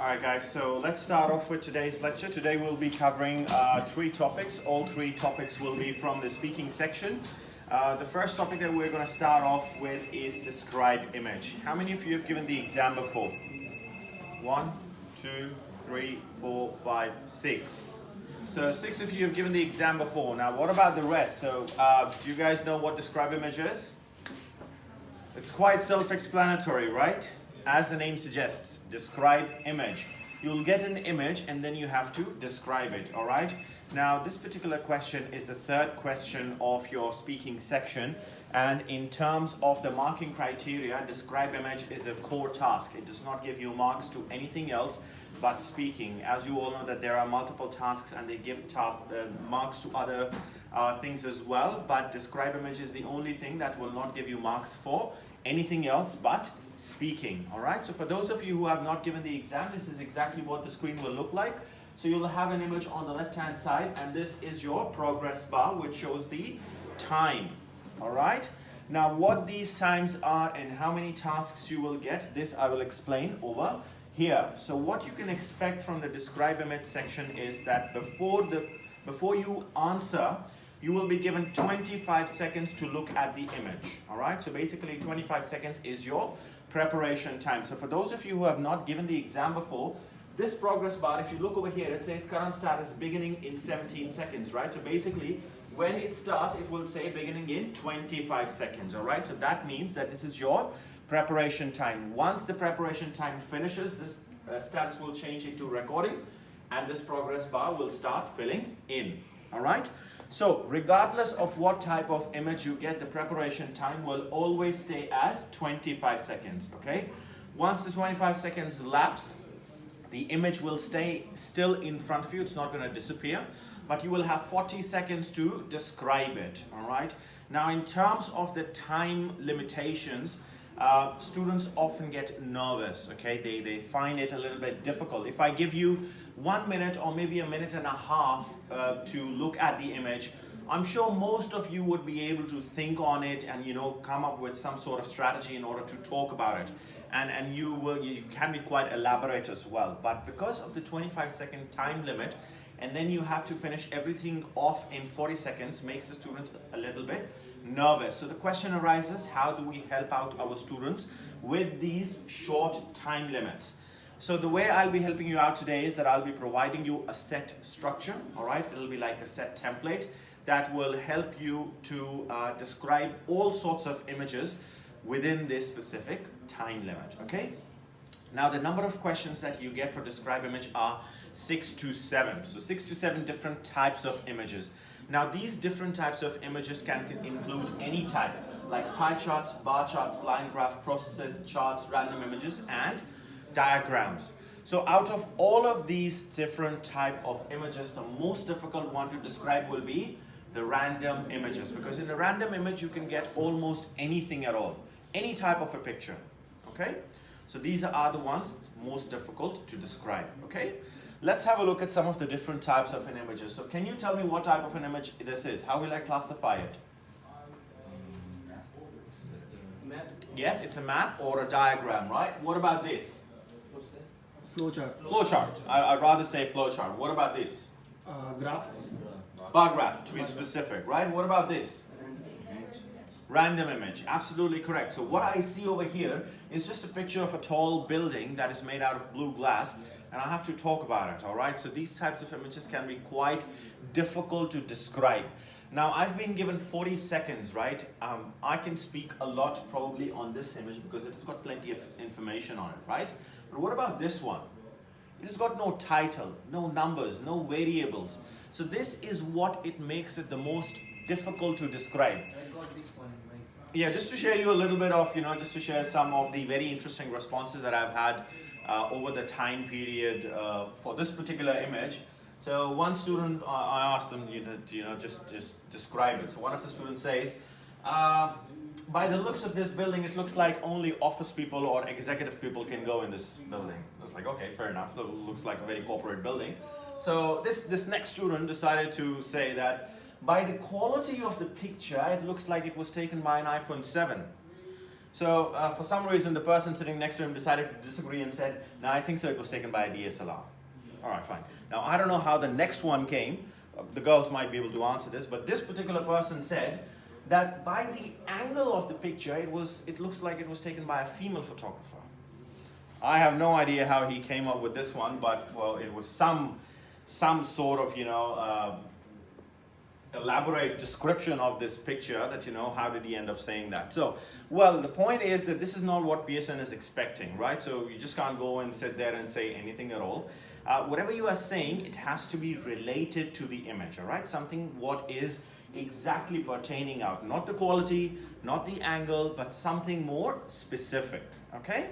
Alright guys, so let's start off with today's lecture. Today we'll be covering three topics. All three topics will be from the speaking section. The first topic that we're going to start off with is describe image. How many of you have given the exam before? 1, 2, 3, 4, 5, 6. So 6 of you have given the exam before. Now what about the rest? So do you guys know what describe image is? It's quite self-explanatory, right? As the name suggests, describe image. You'll get an image and then you have to describe it, all right? Now, this particular question is the third question of your speaking section. And in terms of the marking criteria, describe image is a core task. It does not give you marks to anything else but speaking. As you all know that there are multiple tasks and they give marks to other things as well. But describe image is the only thing that will not give you marks for anything else but speaking. All right, so for those of you who have not given the exam, this is exactly what the screen will look like. So you'll have an image on the left hand side and this is your progress bar which shows the time. All right, now what these times are and how many tasks you will get, this I will explain over here. So what you can expect from the describe image section is that before you answer, you will be given 25 seconds to look at the image. All right, so basically 25 seconds is your preparation time. So for those of you who have not given the exam before, this progress bar, if you look over here, it says current status beginning in 17 seconds, right? So basically, when it starts, it will say beginning in 25 seconds, all right? So that means that this is your preparation time. Once the preparation time finishes, this status will change into recording, and this progress bar will start filling in, all right? So regardless of what type of image you get, the preparation time will always stay as 25 seconds, okay? Once the 25 seconds lapse, the image will stay still in front of you. It's not going to disappear, but you will have 40 seconds to describe it, all right? Now, in terms of the time limitations, students often get nervous, okay? They find it a little bit difficult. If I give you 1 minute or maybe a minute and a half to look at the image, I'm sure most of you would be able to think on it and, you know, come up with some sort of strategy in order to talk about it. And you can be quite elaborate as well. But because of the 25-second time limit, and then you have to finish everything off in 40 seconds, makes the student a little bit nervous. So the question arises, how do we help out our students with these short time limits? So the way I'll be helping you out today is that I'll be providing you a set structure, all right? It'll be like a set template that will help you to describe all sorts of images within this specific time limit, okay? Now the number of questions that you get for describe image are 6 to 7. So 6 to 7 different types of images. Now these different types of images can include any type, like pie charts, bar charts, line graph, processes, charts, random images, and diagrams. So out of all of these different type of images, the most difficult one to describe will be the random images, because in a random image you can get almost anything at all, any type of a picture, okay? So these are the ones most difficult to describe, okay? Let's have a look at some of the different types of an images. So can you tell me what type of an image this is? How will I classify it? Map. Yes, it's a map or a diagram, right? What about this? Flowchart. Flowchart. I'd rather say flowchart. What about this? Graph. Bar graph, to be specific, right? What about this? Random image. Absolutely correct. So what I see over here is just a picture of a tall building that is made out of blue glass, and I have to talk about it, all right? So these types of images can be quite difficult to describe. Now, I've been given 40 seconds, right? I can speak a lot probably on this image because it's got plenty of information on it, right? But what about this one? It has got no title, no numbers, no variables. So this is what it makes it the most difficult to describe. I got this one in mind. Yeah, just to share you a little bit of, just to share some of the very interesting responses that I've had over the time period for this particular image. So one student, I asked them, just describe it. So one of the students says, by the looks of this building, it looks like only office people or executive people can go in this building. I was like, okay, fair enough. It looks like a very corporate building. So this next student decided to say that by the quality of the picture, it looks like it was taken by an iPhone 7. So for some reason, the person sitting next to him decided to disagree and said, no, I think so, it was taken by a DSLR. All right, fine. Now, I don't know how the next one came. The girls might be able to answer this, but this particular person said that by the angle of the picture, it looks like it was taken by a female photographer. I have no idea how he came up with this one, but, well, it was some sort of, you know, elaborate description of this picture that, you know, how did he end up saying that? So, well, the point is that this is not what PSN is expecting, right? So you just can't go and sit there and say anything at all. Whatever you are saying, it has to be related to the image, all right? Something what is exactly pertaining out, not the quality, not the angle, but something more specific, okay?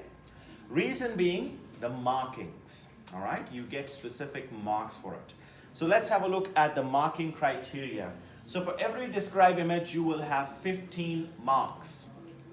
Reason being the markings, all right? You get specific marks for it. So let's have a look at the marking criteria. So for every describe image, you will have 15 marks.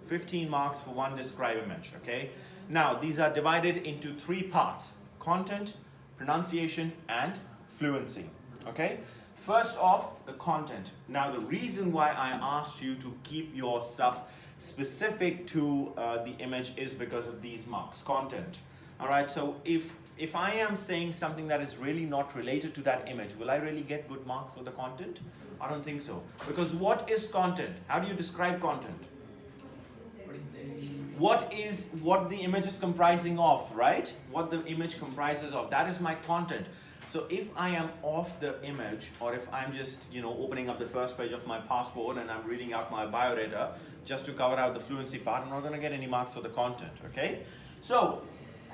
15 marks for one describe image, okay? Now, these are divided into 3 parts: content, pronunciation, and fluency, okay? First off, the content. Now, the reason why I asked you to keep your stuff specific to the image is because of these marks, content. All right, so if I am saying something that is really not related to that image, will I really get good marks for the content? I don't think so. Because what is content? How do you describe content? What the image is comprising of, right? What the image comprises of, that is my content. So if I am off the image, or if I'm just, you know, opening up the first page of my passport and I'm reading out my biodata just to cover out the fluency part, I'm not going to get any marks for the content, okay? So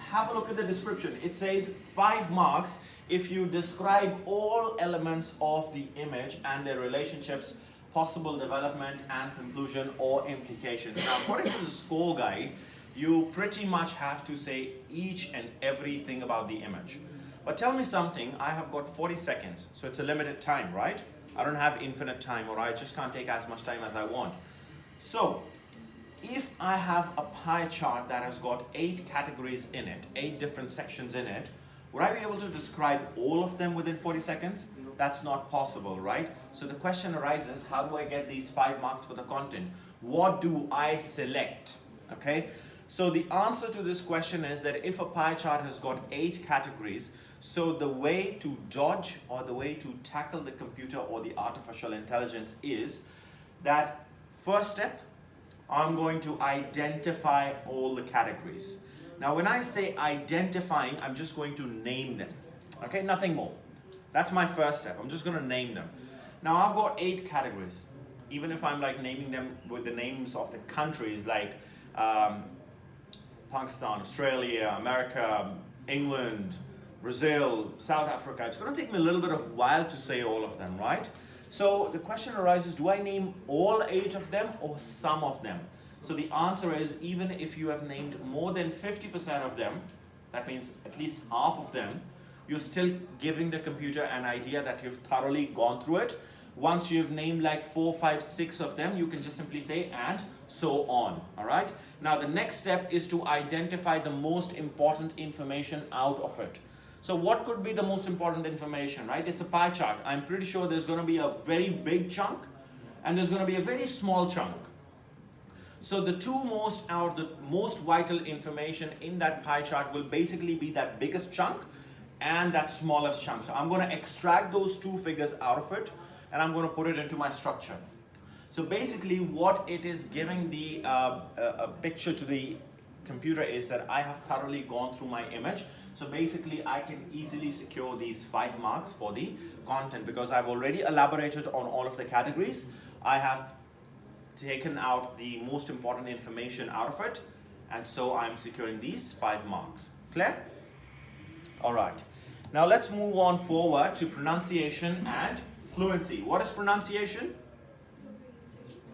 have a look at the description. It says 5 marks if you describe all elements of the image and their relationships, possible development and conclusion or implications. Now, according to the score guide, you pretty much have to say each and everything about the image. But tell me something, I have got 40 seconds, so it's a limited time, right? I don't have infinite time, or I just can't take as much time as I want. So, if I have a pie chart that has got 8 categories in it, 8 different sections in it, would I be able to describe all of them within 40 seconds? That's not possible, right? So the question arises, how do I get these 5 marks for the content? What do I select? Okay, so the answer to this question is that if a pie chart has got 8 categories, so the way to dodge or the way to tackle the computer or the artificial intelligence is that first step, I'm going to identify all the categories. Now, when I say identifying, I'm just going to name them. Okay, nothing more. That's my first step. I'm just going to name them. Now, I've got 8 categories. Even if I'm like naming them with the names of the countries like Pakistan, Australia, America, England, Brazil, South Africa, it's going to take me a little bit of a while to say all of them, right? So the question arises, do I name all 8 of them or some of them? So the answer is, even if you have named more than 50% of them, that means at least half of them, you're still giving the computer an idea that you've thoroughly gone through it. Once you've named like 4, 5, 6 of them, you can just simply say, and so on, all right? Now the next step is to identify the most important information out of it. So what could be the most important information, right? It's a pie chart. I'm pretty sure there's going to be a very big chunk and there's going to be a very small chunk. So the most vital information in that pie chart will basically be that biggest chunk and that smallest chunk. So I'm going to extract those 2 figures out of it and I'm going to put it into my structure. So basically what it is giving the a picture to the computer is that I have thoroughly gone through my image. So basically I can easily secure these 5 marks for the content because I've already elaborated on all of the categories. I have taken out the most important information out of it, and so I'm securing these 5 marks. Clear? All right. Now let's move on forward to pronunciation and fluency. What is pronunciation?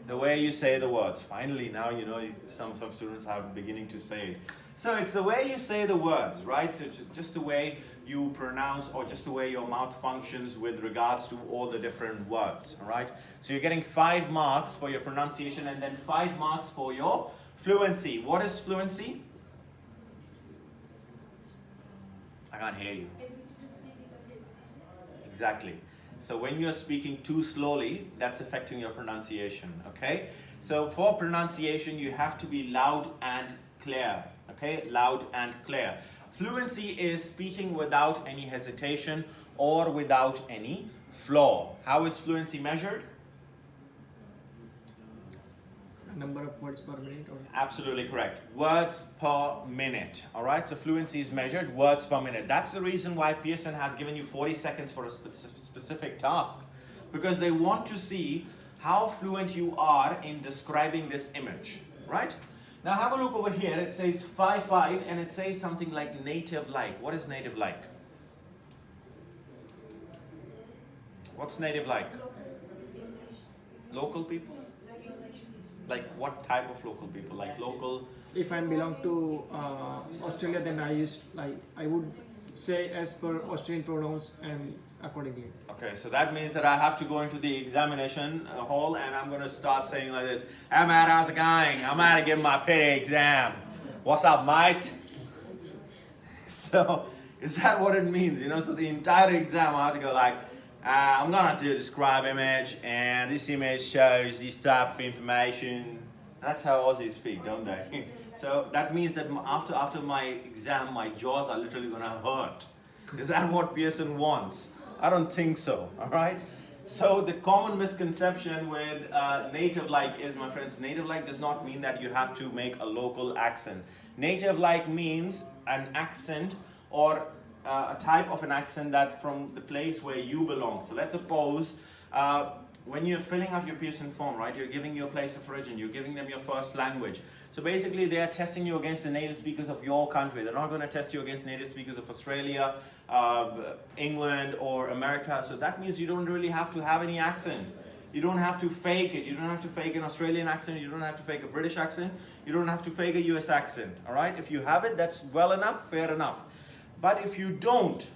The way you say the words. Finally, now you know some students are beginning to say it. So it's the way you say the words, right? So it's just the way you pronounce or just the way your mouth functions with regards to all the different words, all right? So you're getting 5 marks for your pronunciation and then 5 marks for your fluency. What is fluency? I can't hear you. Exactly. So when you're speaking too slowly, that's affecting your pronunciation, okay? So for pronunciation, you have to be loud and clear, okay? Loud and clear. Fluency is speaking without any hesitation or without any flaw. How is fluency measured? Number of words per minute or Absolutely correct. Words per minute. All right, so fluency is measured words per minute. That's the reason why Pearson has given you 40 seconds for a specific task, because they want to see how fluent you are in describing this image, right? Now have a look over here. It says 5-5 and it says something like native like. What is native like? What's native like? Local people? Like what type of local people? Like local? if I belong to Australia, then I would say as per Australian pronouns and accordingly. Okay, so that means that I have to go into the examination hall and I'm going to start saying like this: "Hey Matt, how's it going? I'm out to give my PTE exam. What's up, mate?" So is that what it means? You know, so the entire exam I have to go like, I'm going to do a describe image, and this image shows this type of information. That's how Aussies speak, don't they? So that means that after my exam, my jaws are literally going to hurt. Is that what Pearson wants? I don't think so, all right? So the common misconception with native-like is, my friends, native-like does not mean that you have to make a local accent. Native-like means an accent or a type of an accent that from the place where you belong. So let's suppose when you're filling out your Pearson form, right, you're giving your place of origin, you're giving them your first language. So basically they are testing you against the native speakers of your country. They're not going to test you against native speakers of Australia, England or America. So that means you don't really have to have any accent. You don't have to fake it. You don't have to fake an Australian accent. You don't have to fake a British accent. You don't have to fake a US accent. All right? If you have it, that's well enough, fair enough. But if you don't,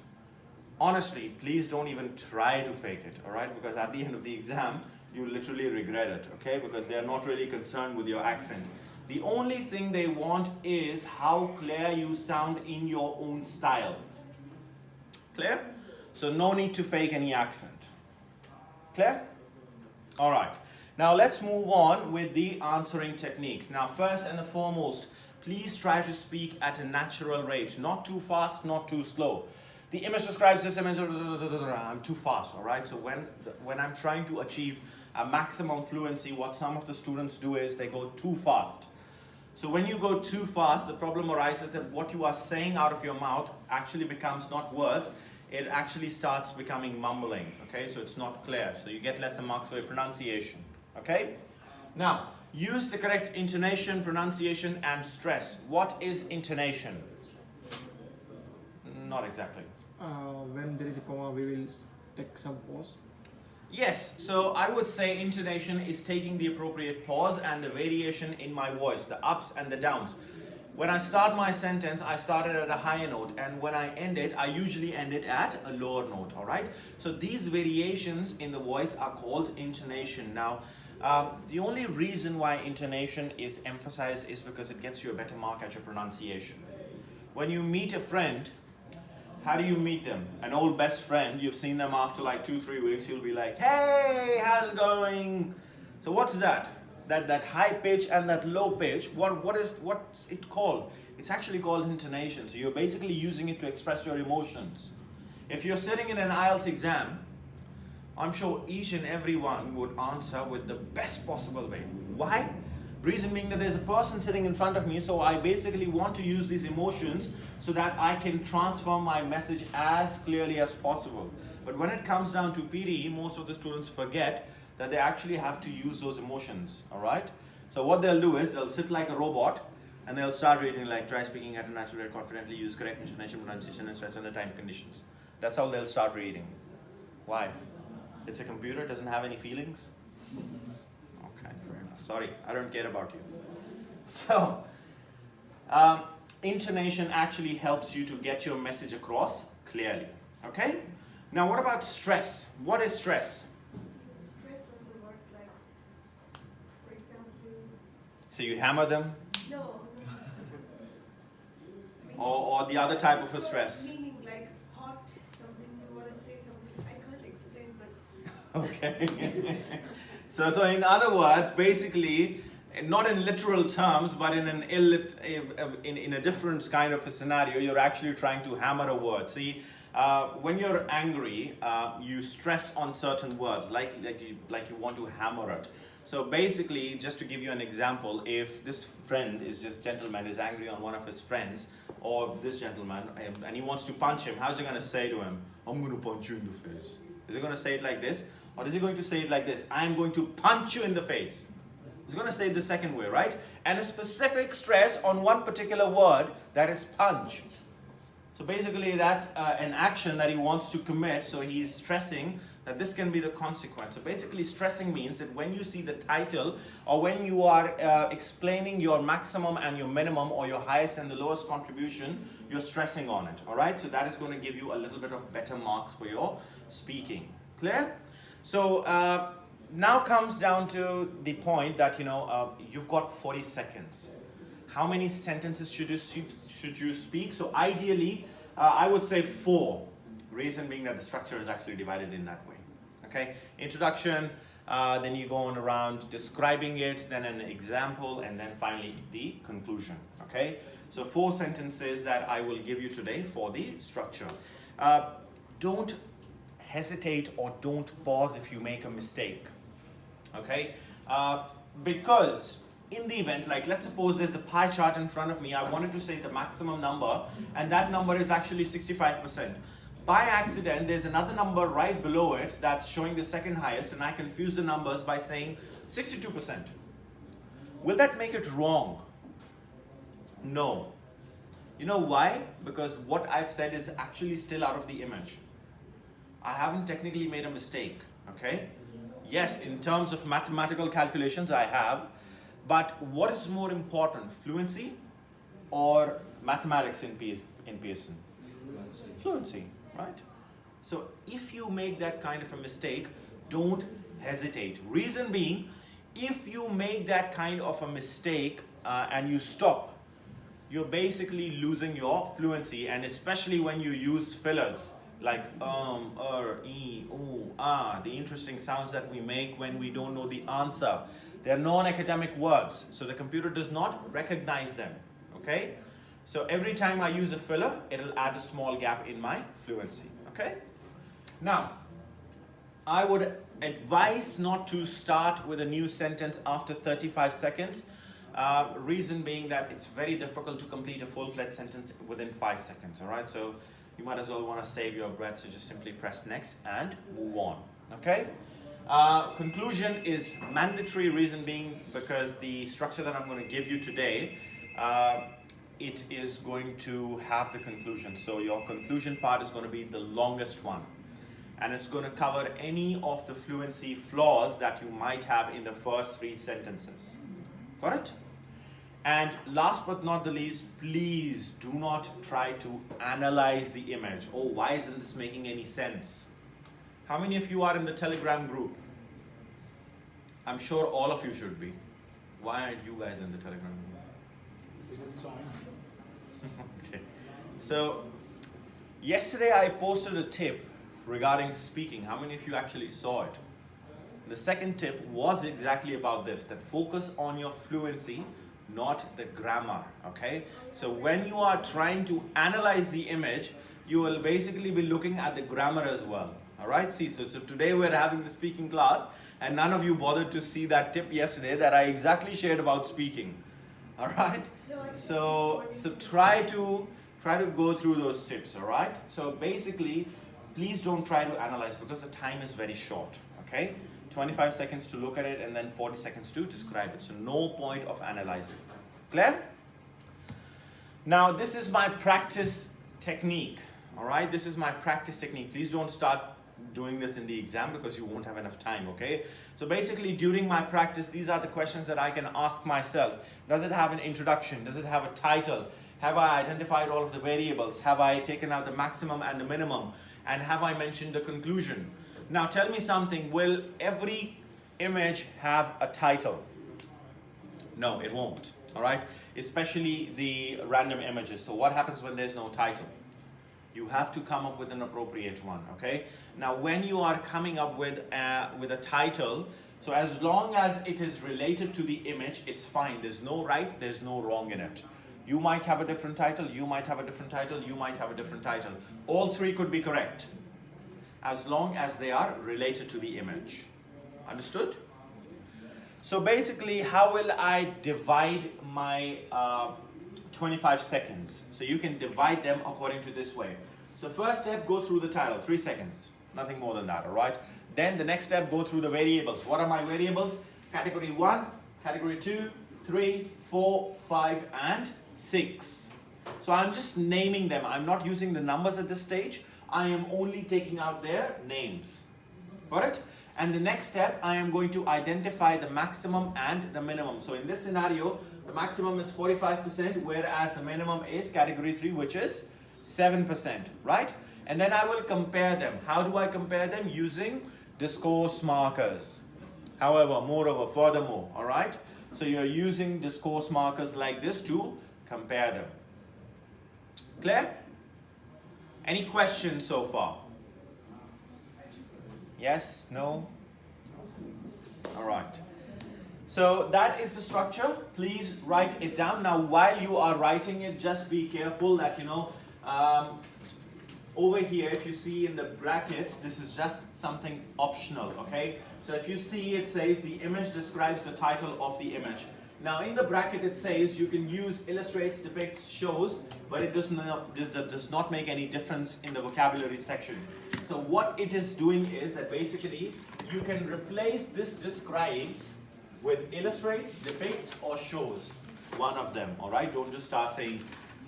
honestly, please don't even try to fake it, all right? Because at the end of the exam, you literally regret it, okay? Because they are not really concerned with your accent. The only thing they want is how clear you sound in your own style. Clear? So no need to fake any accent. Clear? All right. Now let's move on with the answering techniques. Now first and foremost, please try to speak at a natural rate, not too fast, not too slow. The image describes this image, I'm too fast, all right? So when I'm trying to achieve a maximum fluency, what some of the students do is they go too fast. So when you go too fast, the problem arises that what you are saying out of your mouth actually becomes not words, it actually starts becoming mumbling, okay? So it's not clear, so you get lesser marks for your pronunciation, okay? Now, use the correct intonation, pronunciation, and stress. What is intonation? Not exactly. When there is a comma, we will take some pause. Yes, so I would say intonation is taking the appropriate pause and the variation in my voice, the ups and the downs. When I start my sentence, I started at a higher note, and when I end it, I usually end it at a lower note, all right? So these variations in the voice are called intonation. Now, the only reason why intonation is emphasized is because it gets you a better mark at your pronunciation. When you meet a friend, how do you meet them? An old best friend, you've seen them after like 2-3 weeks, you'll be like, "Hey, how's it going?" So what's that? That high pitch and that low pitch, what's it called? It's actually called intonation. So you're basically using it to express your emotions. If you're sitting in an IELTS exam, I'm sure each and every one would answer with the best possible way. Why? Reason being that there's a person sitting in front of me, so I basically want to use these emotions so that I can transfer my message as clearly as possible. But when it comes down to PTE, most of the students forget that they actually have to use those emotions, all right? So what they'll do is they'll sit like a robot and they'll start reading like, "Try speaking at a natural rate, confidently, use correct intonation, pronunciation, and stress under time conditions." That's how they'll start reading. Why? It's a computer, it doesn't have any feelings? Okay, fair enough. Sorry, I don't care about you. So, intonation actually helps you to get your message across clearly, okay? Now what about stress? What is stress? Stress on the words like, for example, So you hammer them? no. Or the other type of a stress? Meaning like hot, something you want to say something. I can't explain, but Okay. So in other words, basically, not in literal terms, but in in a different kind of a scenario, you're actually trying to hammer a word. See, when you're angry, you stress on certain words, like you want to hammer it. So basically, just to give you an example, if this friend gentleman is angry on one of his friends, or this gentleman, and he wants to punch him, how's he going to say to him, I'm going to punch you in the face? Is he going to say it like this? Or is he going to say it like this? I'm going to punch you in the face. He's going to say it the second way, right? And a specific stress on one particular word, that is punch. So basically that's an action that he wants to commit, so he's stressing that this can be the consequence. So basically stressing means that when you see the title, or when you are explaining your maximum and your minimum, or your highest and the lowest contribution, you're stressing on it, all right? So that is going to give you a little bit of better marks for your speaking. Clear? So now comes down to the point that, you've got 40 seconds. How many sentences should you speak? So ideally, I would say 4. Reason being that the structure is actually divided in that way. Okay, introduction, then you go on around describing it, then an example, and then finally the conclusion. Okay, so 4 sentences that I will give you today for the structure. Don't hesitate or don't pause if you make a mistake. Okay, because in the event, like let's suppose there's a pie chart in front of me, I wanted to say the maximum number, and that number is actually 65%. By accident, there's another number right below it that's showing the second highest, and I confuse the numbers by saying 62%. Will that make it wrong? No. You know why? Because what I've said is actually still out of the image. I haven't technically made a mistake, okay? Yes, in terms of mathematical calculations, I have. But what is more important, fluency or mathematics in Pearson? Fluency, right? So if you make that kind of a mistake, don't hesitate. Reason being, if you make that kind of a mistake and you stop, you're basically losing your fluency, and especially when you use fillers like e, oo, ah, the interesting sounds that we make when we don't know the answer. They're non-academic words, so the computer does not recognize them, okay? So every time I use a filler, it'll add a small gap in my fluency, okay? Now, I would advise not to start with a new sentence after 35 seconds. Reason being that it's very difficult to complete a full-fledged sentence within 5 seconds, all right? So you might as well want to save your breath, so just simply press next and move on, okay? Conclusion is mandatory, reason being because the structure that I'm going to give you today, it is going to have the conclusion. So your conclusion part is going to be the longest one. And it's going to cover any of the fluency flaws that you might have in the first 3 sentences. Got it? And last but not the least, please do not try to analyze the image. Oh, why isn't this making any sense? How many of you are in the Telegram group? I'm sure all of you should be. Why aren't you guys in the Telegram group? Okay. So, yesterday I posted a tip regarding speaking. How many of you actually saw it? The second tip was exactly about this, that focus on your fluency, not the grammar, okay? So when you are trying to analyze the image, you will basically be looking at the grammar as well, all right? See, so today we're having the speaking class, and none of you bothered to see that tip yesterday that I exactly shared about speaking, all right? So try to go through those tips, all right? So basically, please don't try to analyze because the time is very short, okay? 25 seconds to look at it and then 40 seconds to describe it. So no point of analyzing. Clear? Now this is my practice technique. All right, this is my practice technique. Please don't start doing this in the exam because you won't have enough time, okay? So basically during my practice, these are the questions that I can ask myself. Does it have an introduction? Does it have a title? Have I identified all of the variables? Have I taken out the maximum and the minimum? And have I mentioned the conclusion? Now tell me something, will every image have a title? No, it won't, all right? Especially the random images. So what happens when there's no title? You have to come up with an appropriate one, okay? Now, when you are coming up with a title, so as long as it is related to the image, it's fine. There's no right, there's no wrong in it. You might have a different title, you might have a different title, you might have a different title. All three could be correct, as long as they are related to the image. Understood? So basically, how will I divide my 25 seconds? So you can divide them according to this way. So first step, go through the title, 3 seconds. Nothing more than that, all right? Then the next step, go through the variables. What are my variables? Category 1, category 2, 3, 4, 5, and 6. So I'm just naming them. I'm not using the numbers at this stage. I am only taking out their names. Got it? And the next step, I am going to identify the maximum and the minimum. So in this scenario, the maximum is 45%, whereas the minimum is category 3, which is 7%, right? And then I will compare them. How do I compare them? Using discourse markers. However, moreover, furthermore, all right? So you're using discourse markers like this to compare them. Clear? Any questions so far? Yes? No? All right. So that is the structure. Please write it down. Now, while you are writing it, just be careful that, over here, if you see in the brackets, this is just something optional, okay? So if you see, it says the image describes the title of the image. Now in the bracket it says you can use illustrates, depicts, shows, but it does not make any difference in the vocabulary section. So what it is doing is that basically you can replace this describes with illustrates, depicts, or shows. One of them, all right? Don't just start saying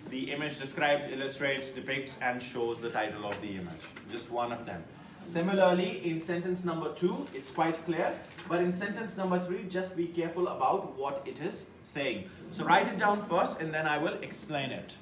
the image describes, illustrates, depicts, and shows the title of the image. Just one of them. Similarly, in sentence number 2, it's quite clear. But in sentence number 3, just be careful about what it is saying. So write it down first, and then I will explain it.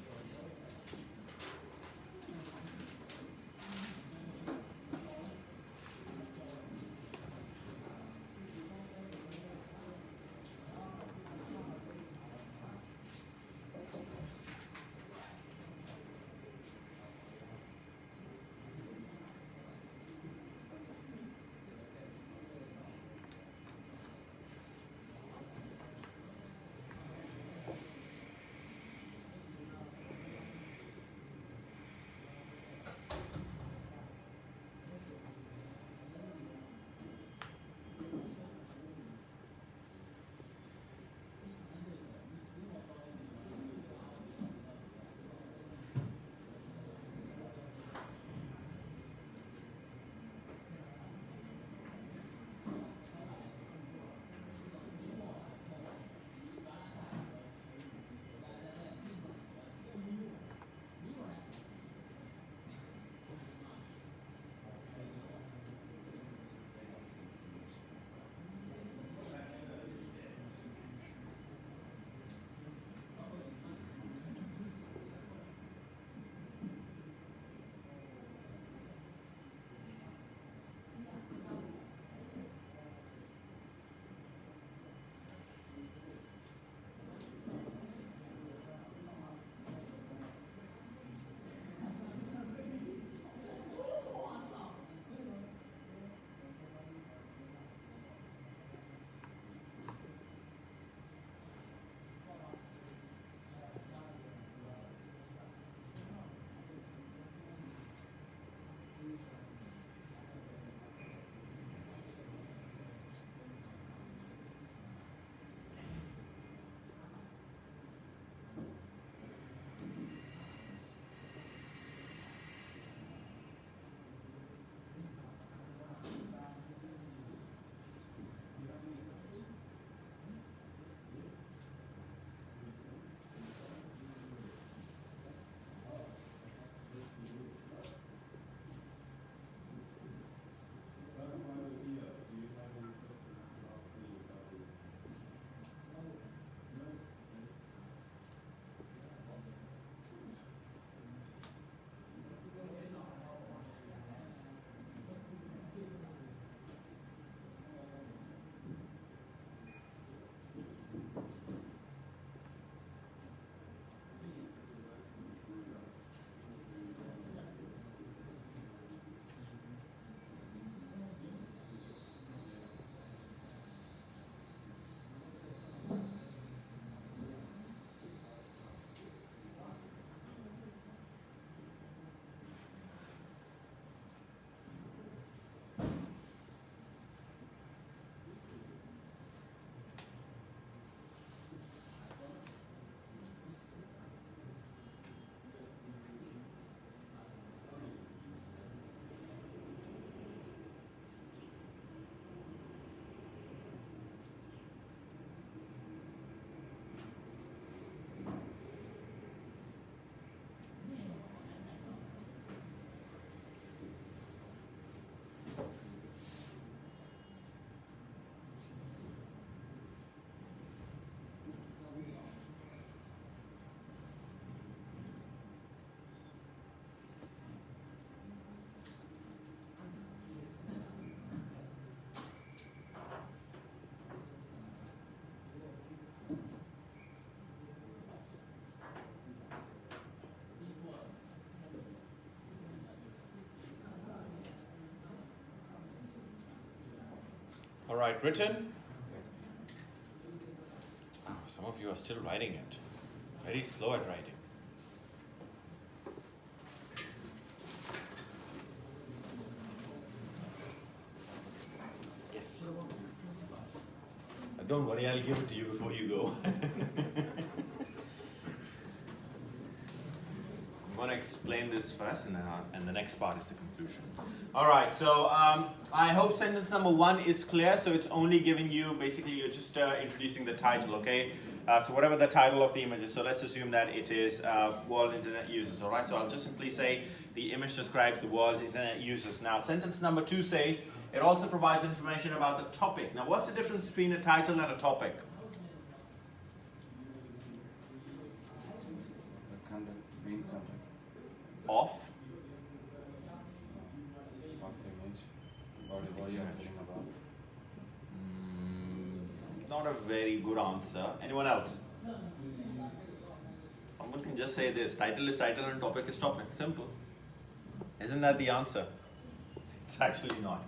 All right, written. Oh, some of you are still writing it. Very slow at writing. Yes. Don't worry, I'll give it to you before you go. I'm going to explain this first, and the next part is the conclusion. All right, so I hope sentence number 1 is clear. So it's only giving you, basically, you're just introducing the title, okay? So whatever the title of the image is, so let's assume that it is world internet users, all right? So I'll just simply say the image describes the world internet users. Now, sentence number 2 says, it also provides information about the topic. Now, what's the difference between a title and a topic? The content, main content Of? the image, what you are talking about. Not a very good answer. Anyone else? Someone can just say this. Title is title and topic is topic. Simple. Isn't that the answer? It's actually not.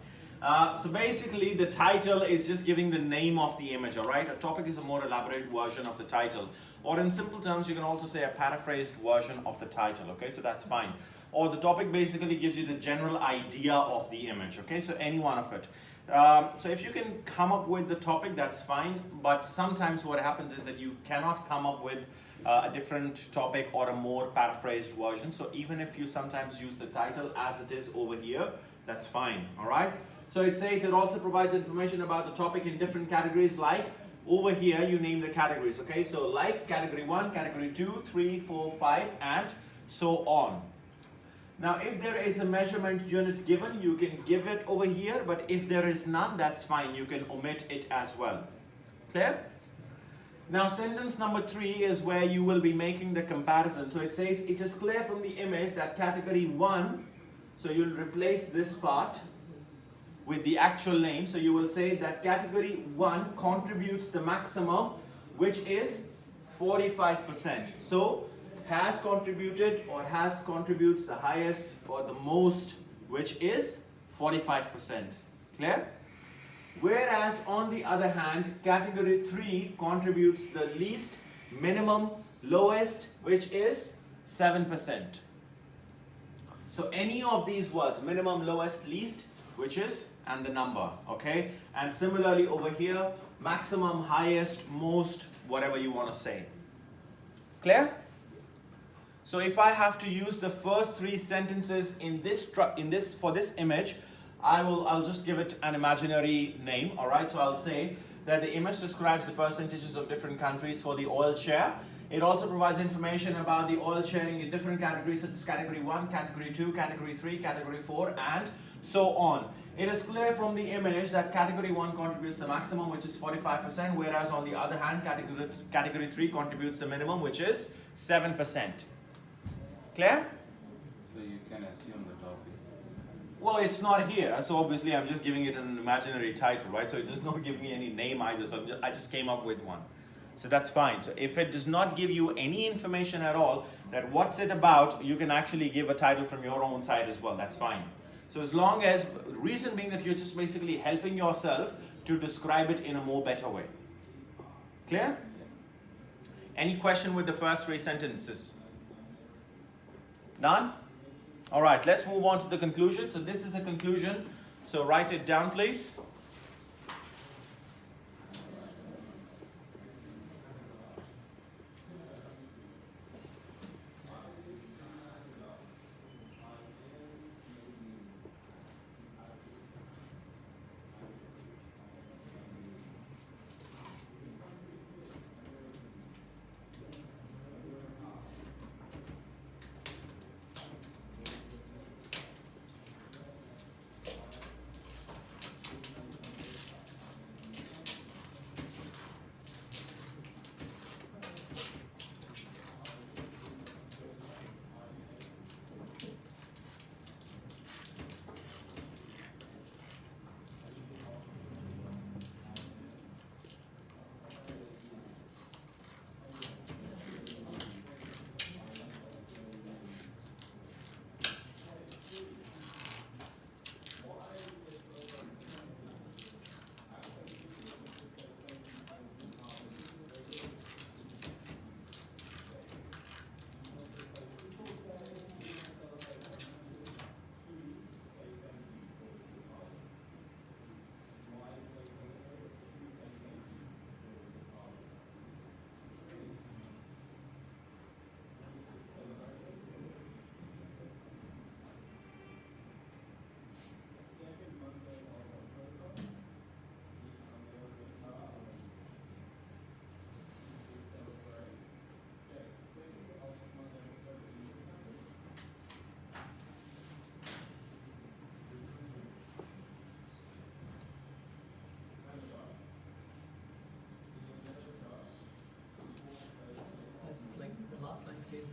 So basically the title is just giving the name of the image, alright? A topic is a more elaborate version of the title. Or in simple terms, you can also say a paraphrased version of the title, okay? So that's fine. Or the topic basically gives you the general idea of the image, okay? So any one of it. So if you can come up with the topic, that's fine. But sometimes what happens is that you cannot come up with a different topic or a more paraphrased version. So even if you sometimes use the title as it is over here, that's fine, alright? So it says it also provides information about the topic in different categories, like over here you name the categories, okay? So like category 1, category 2, 3, 4, 5 and so on. Now if there is a measurement unit given, you can give it over here, but if there is none, that's fine, you can omit it as well. Clear? Now sentence number 3 is where you will be making the comparison. So it says it is clear from the image that category 1, so you'll replace this part with the actual name. So you will say that category 1 contributes the maximum, which is 45%. So has contributed or has contributes the highest or the most, which is 45%. Clear? Whereas on the other hand, category 3 contributes the least, minimum, lowest, which is 7%. So any of these words, minimum, lowest, least, which is, and the number, okay? And similarly over here, maximum, highest, most, whatever you want to say. Clear? So if I have to use the first 3 sentences in this for this image, I'll just give it an imaginary name, all right? So I'll say that the image describes the percentages of different countries for the oil share. It also provides information about the oil sharing in different categories such as category 1, category 2, category 3, category 4 and so on. It is clear from the image that category 1 contributes the maximum, which is 45%, whereas on the other hand, category 3 contributes the minimum, which is 7%. Clear? So you can assume the topic. Well, it's not here, so obviously I'm just giving it an imaginary title, right? So it does not give me any name either, so I just came up with one. So that's fine. So if it does not give you any information at all, that what's it about, you can actually give a title from your own side as well, that's fine. So as long as, reason being that you're just basically helping yourself to describe it in a more better way. Clear? Any question with the first 3 sentences? None? All right, let's move on to the conclusion. So this is the conclusion. So write it down, please.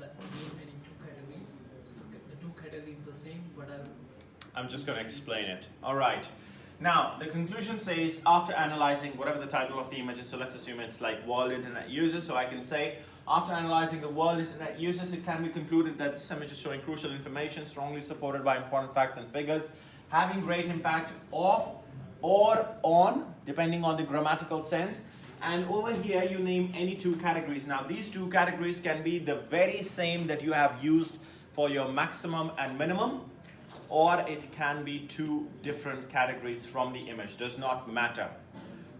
that name any two categories. So the two categories the same, but I'm just going to explain it. All right. Now, the conclusion says, after analyzing whatever the title of the image is, so let's assume it's like World Internet Users, so I can say, after analyzing the World Internet Users, it can be concluded that this image is showing crucial information, strongly supported by important facts and figures, having great impact of or on, depending on the grammatical sense. And over here, you name any two categories. Now, these two categories can be the very same that you have used for your maximum and minimum, or it can be two different categories from the image. Does not matter.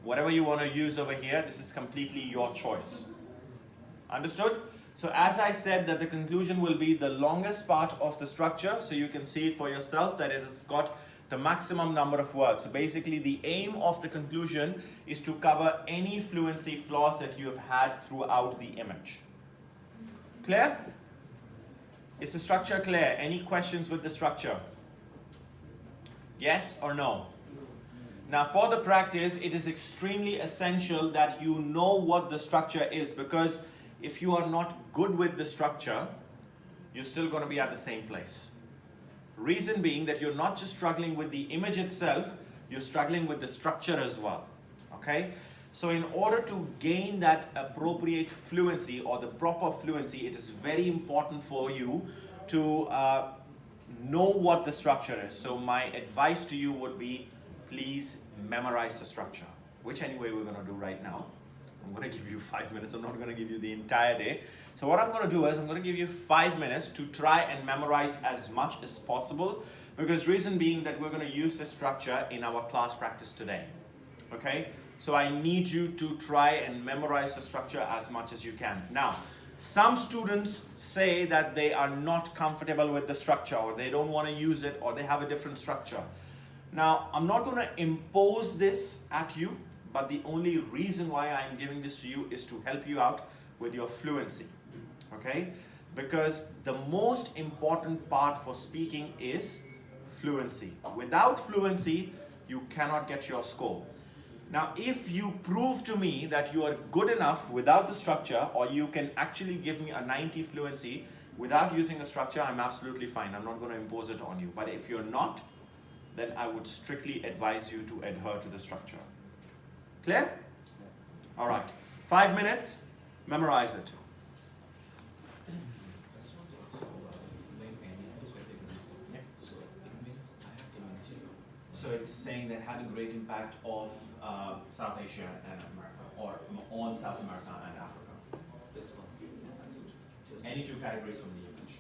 Whatever you want to use over here, this is completely your choice. Understood? So as I said, that the conclusion will be the longest part of the structure, so you can see it for yourself that it has got the maximum number of words. So basically the aim of the conclusion is to cover any fluency flaws that you have had throughout the image. Clear? Is the structure clear? Any questions with the structure? Yes or no? Now for the practice, it is extremely essential that you know what the structure is, because if you are not good with the structure, you're still going to be at the same place. Reason being that you're not just struggling with the image itself, you're struggling with the structure as well. Okay? So in order to gain that appropriate fluency or the proper fluency, it is very important for you to know what the structure is. So my advice to you would be, please memorize the structure, which anyway we're going to do right now. I'm going to give you 5 minutes. I'm not going to give you the entire day. So what I'm going to do is I'm going to give you 5 minutes to try and memorize as much as possible, because reason being that we're going to use the structure in our class practice today. Okay? So I need you to try and memorize the structure as much as you can. Now, some students say that they are not comfortable with the structure, or they don't want to use it, or they have a different structure. Now, I'm not going to impose this at you, but the only reason why I'm giving this to you is to help you out with your fluency. Okay? Because the most important part for speaking is fluency. Without fluency, you cannot get your score. Now, if you prove to me that you are good enough without the structure, or you can actually give me a 90 fluency without using a structure, I'm absolutely fine. I'm not going to impose it on you. But if you're not, then I would strictly advise you to adhere to the structure. Clear? All right. 5 minutes. Memorize it. So it's saying that had a great impact of South Asia and America, or on South America and Africa. this one. Any two categories from the image.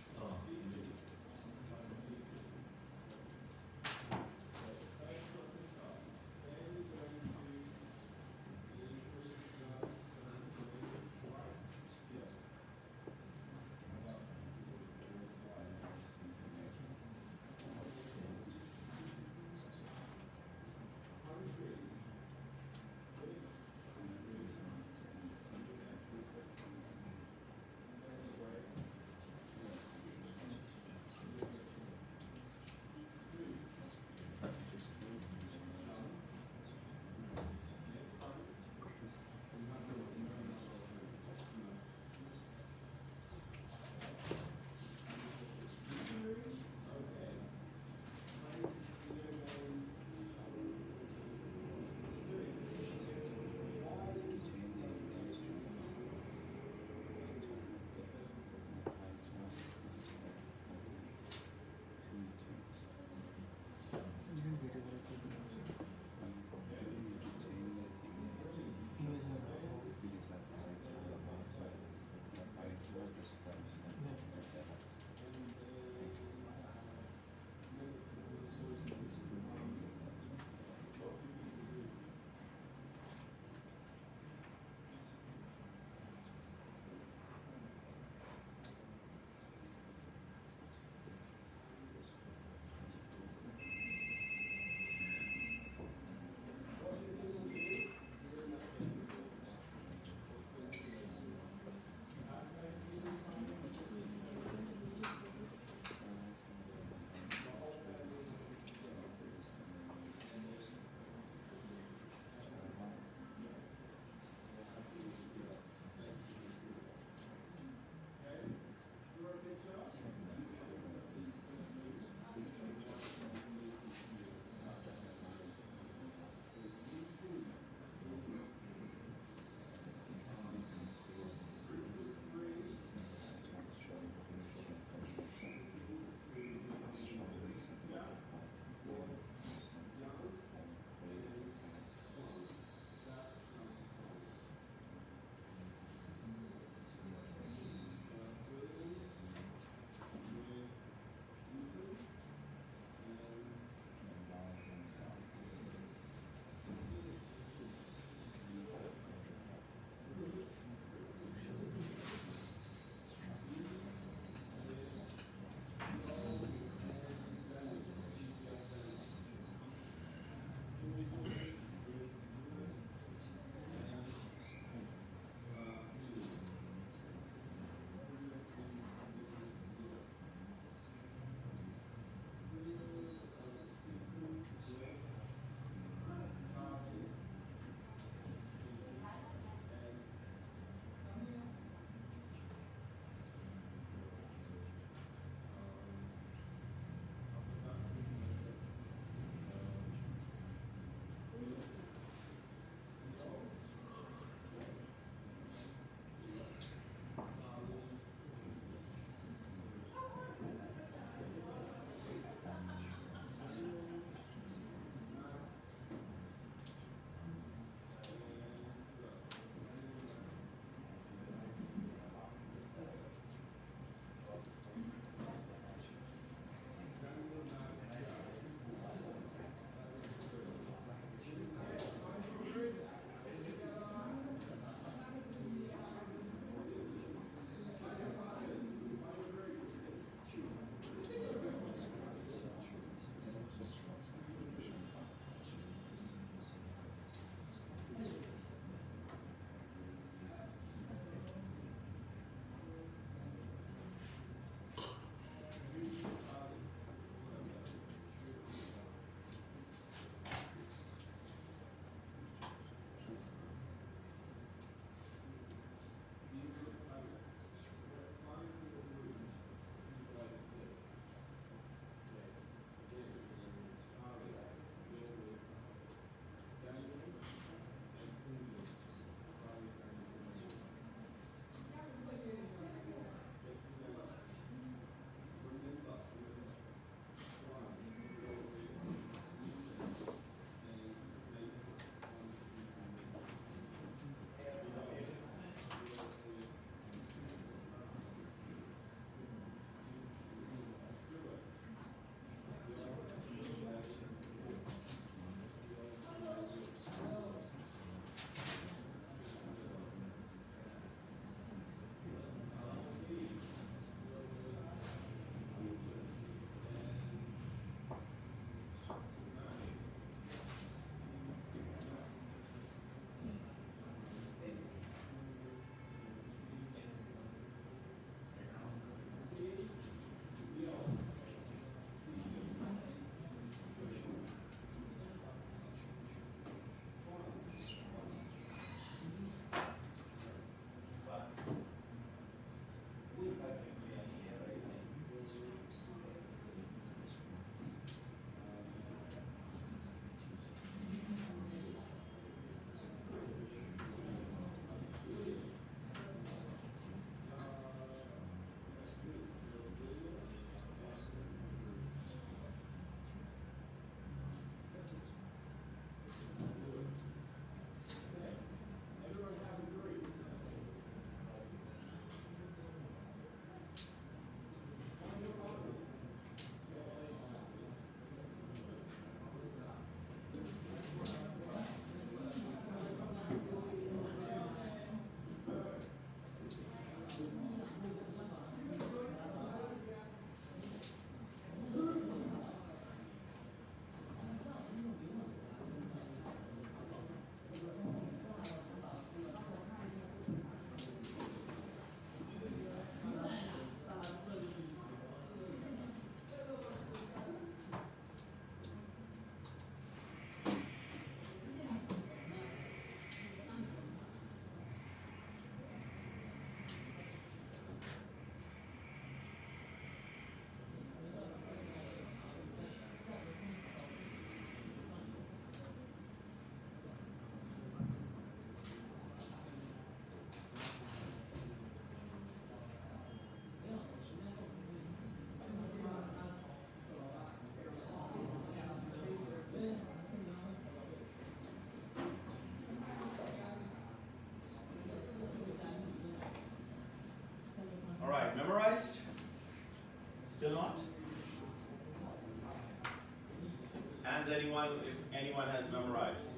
Hands anyone if anyone has memorized.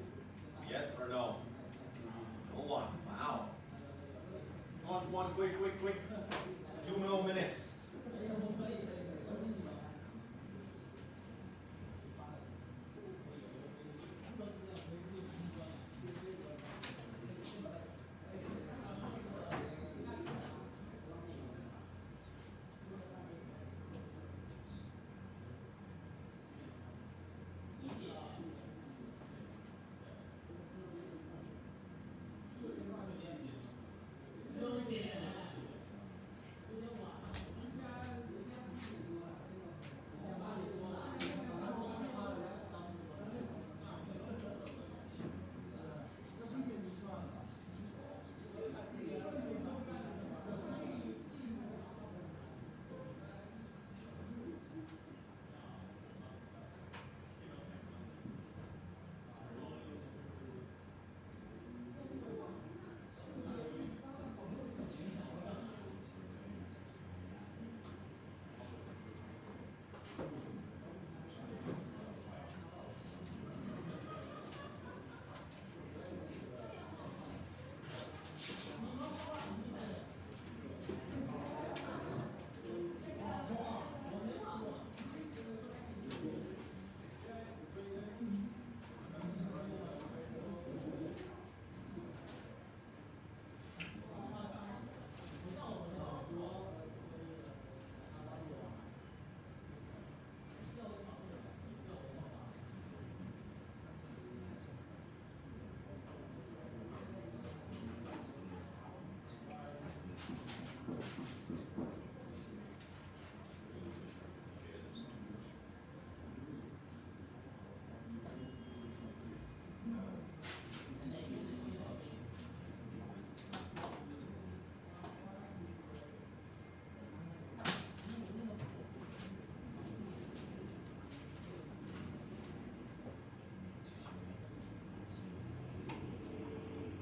Yes or no? No one. Wow. One, quick. 2 more minutes.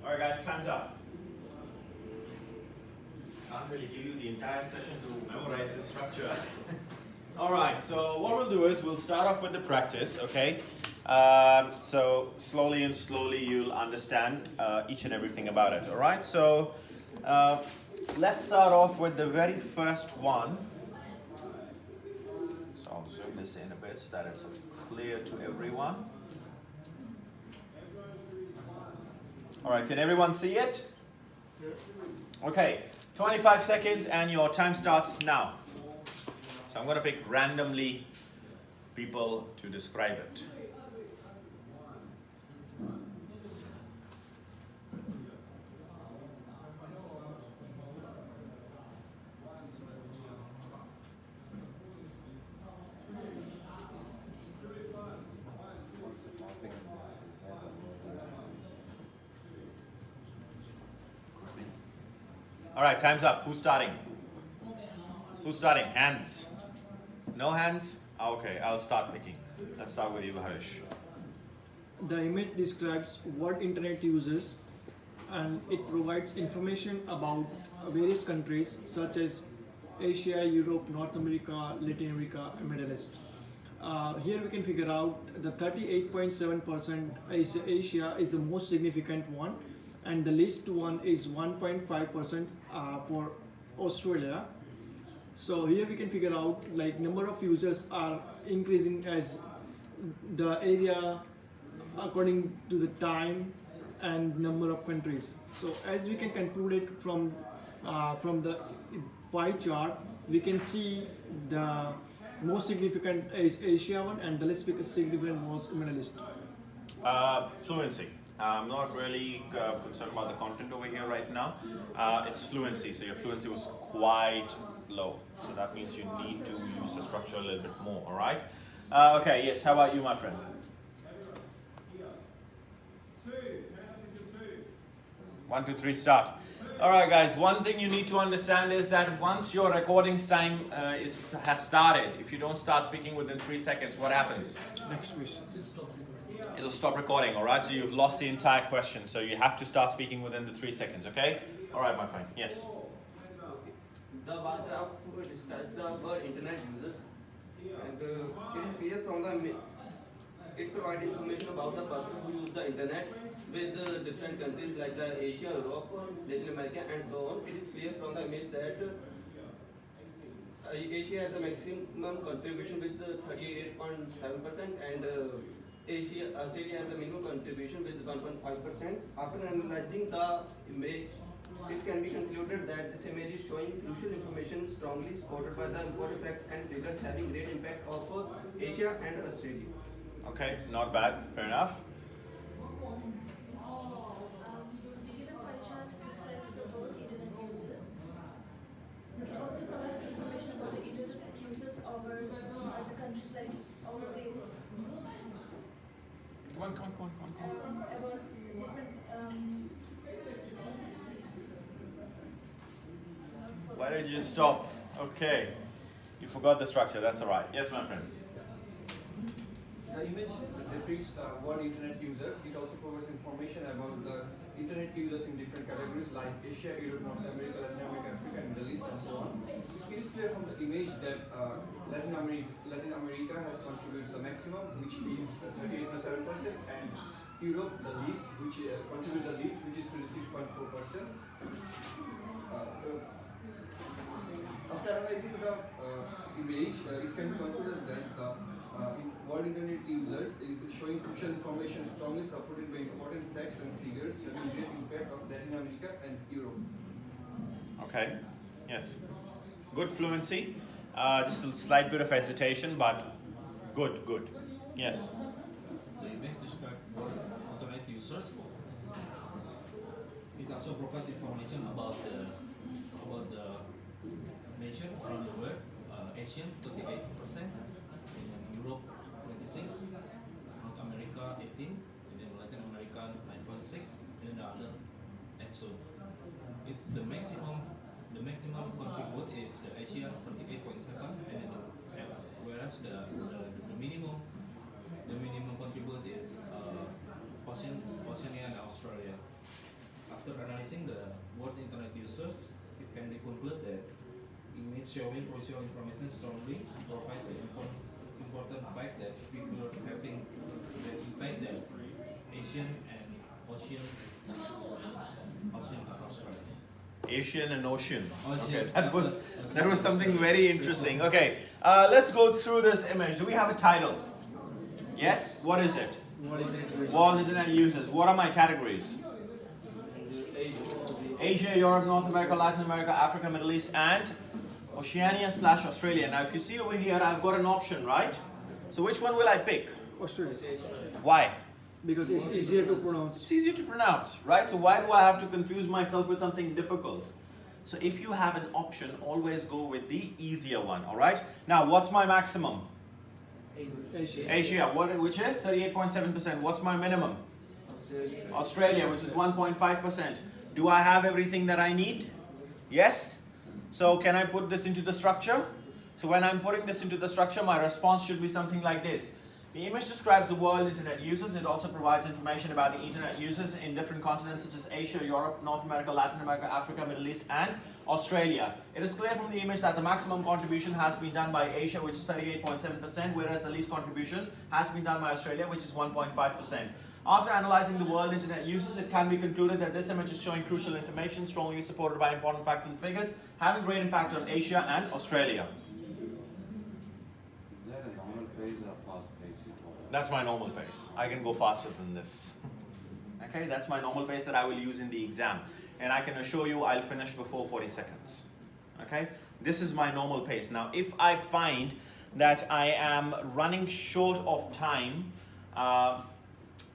Alright guys, time's up. Can't really give you the entire session to memorize this structure. Alright, so what we'll do is we'll start off with the practice, okay? So slowly you'll understand each and everything about it, alright? So let's start off with the very first one. So I'll zoom this in a bit so that it's clear to everyone. Alright, can everyone see it? Okay, 25 seconds and your time starts now. So I'm going to pick randomly people to describe it. What's the topic of this? Is that a noteboard? Alright, time's up. Who's starting? Who's starting? Hands. No hands? Okay, I'll start picking. Let's start with you, Harish. The image describes what internet uses, and it provides information about various countries such as Asia, Europe, North America, Latin America, and Middle East. Here we can figure out the 38.7% Asia is the most significant one, and the least one is 1.5% for Australia. So here we can figure out like number of users are increasing as the area according to the time and number of countries. So as we can conclude it from the pie chart, we can see the most significant is Asia one and the least significant was Middle East. Fluency. I'm not really concerned about the content over here right now. It's fluency, so your fluency was quite low. So that means you need to use the structure a little bit more, alright? Okay, yes, how about you, my friend? 1, 2, 3, start. Alright guys, one thing you need to understand is that once your recording's time has started, if you don't start speaking within 3 seconds, what happens? Next question. It'll stop recording, alright? So you've lost the entire question, so you have to start speaking within the 3 seconds, okay? Alright, my friend, yes. The bar graph describes the word internet users, and it is clear from the it provides information about the person who use the internet with different countries like the Asia, Europe, Latin America, and so on. It is clear from the image that Asia has the maximum contribution with 38.7%, and Australia has the minimum contribution with 1.5%. After analyzing the image, it can be concluded that this image is showing crucial information strongly supported by the important facts and figures having great impact of Asia and Australia. Okay, not bad. Fair enough. The given pie chart describes the world internet users. It also provides information about the internet users over other countries like over the Come on. about different Why did you stop? Okay. You forgot the structure. That's all right. Yes, my friend. The image depicts world internet users. It also provides information about the internet users in different categories like Asia, Europe, North America, Latin America, Africa, and Middle East, and so on. It is clear from the image that Latin America has contributed the maximum, which is 38.7%, and Europe the least, which contributes the least, which is 26.4%. After analyzing the image, it can be concluded that world internet users is showing crucial information strongly supported by important facts and figures having great impact of Latin America and Europe. Okay. Yes. Good fluency. Just a slight bit of hesitation, but good. Yes. The image describes world internet users. It also provides information about the nation around the world. Asian 38%, and Europe 26, North America 18, and then Latin America 9.6, and then the other. And so it's the maximum contribute is the Asia 38.7, and then whereas the minimum contribute is Oceania and Australia. After analyzing the world internet users, it can be concluded that image showing crucial information strongly provides the important fact that figure having the impact that Asian and Ocean Australia. Asian and ocean. Ocean. Okay, that was something very interesting. Okay, let's go through this image. Do we have a title? Yes. What is it? World internet users. What are my categories? Asia, Europe, North America, Latin America, Africa, Middle East, and Oceania/Australia. Now, if you see over here, I've got an option, right? So which one will I pick? Australia. Why? Because it's easier to pronounce. It's easier to pronounce, right? So why do I have to confuse myself with something difficult? So if you have an option, always go with the easier one, all right? Now, what's my maximum? Asia, which is 38.7%. What's my minimum? Australia, which is 1.5%. Do I have everything that I need? Yes? So can I put this into the structure? So when I'm putting this into the structure, my response should be something like this. The image describes the world internet users. It also provides information about the internet users in different continents such as Asia, Europe, North America, Latin America, Africa, Middle East, and Australia. It is clear from the image that the maximum contribution has been done by Asia, which is 38.7%, whereas the least contribution has been done by Australia, which is 1.5%. After analyzing the world internet users, it can be concluded that this image is showing crucial information strongly supported by important facts and figures, having great impact on Asia and Australia. Is that a normal pace or fast pace you talk about? That's my normal pace. I can go faster than this. Okay, that's my normal pace that I will use in the exam. And I can assure you I'll finish before 40 seconds. Okay, this is my normal pace. Now, if I find that I am running short of time,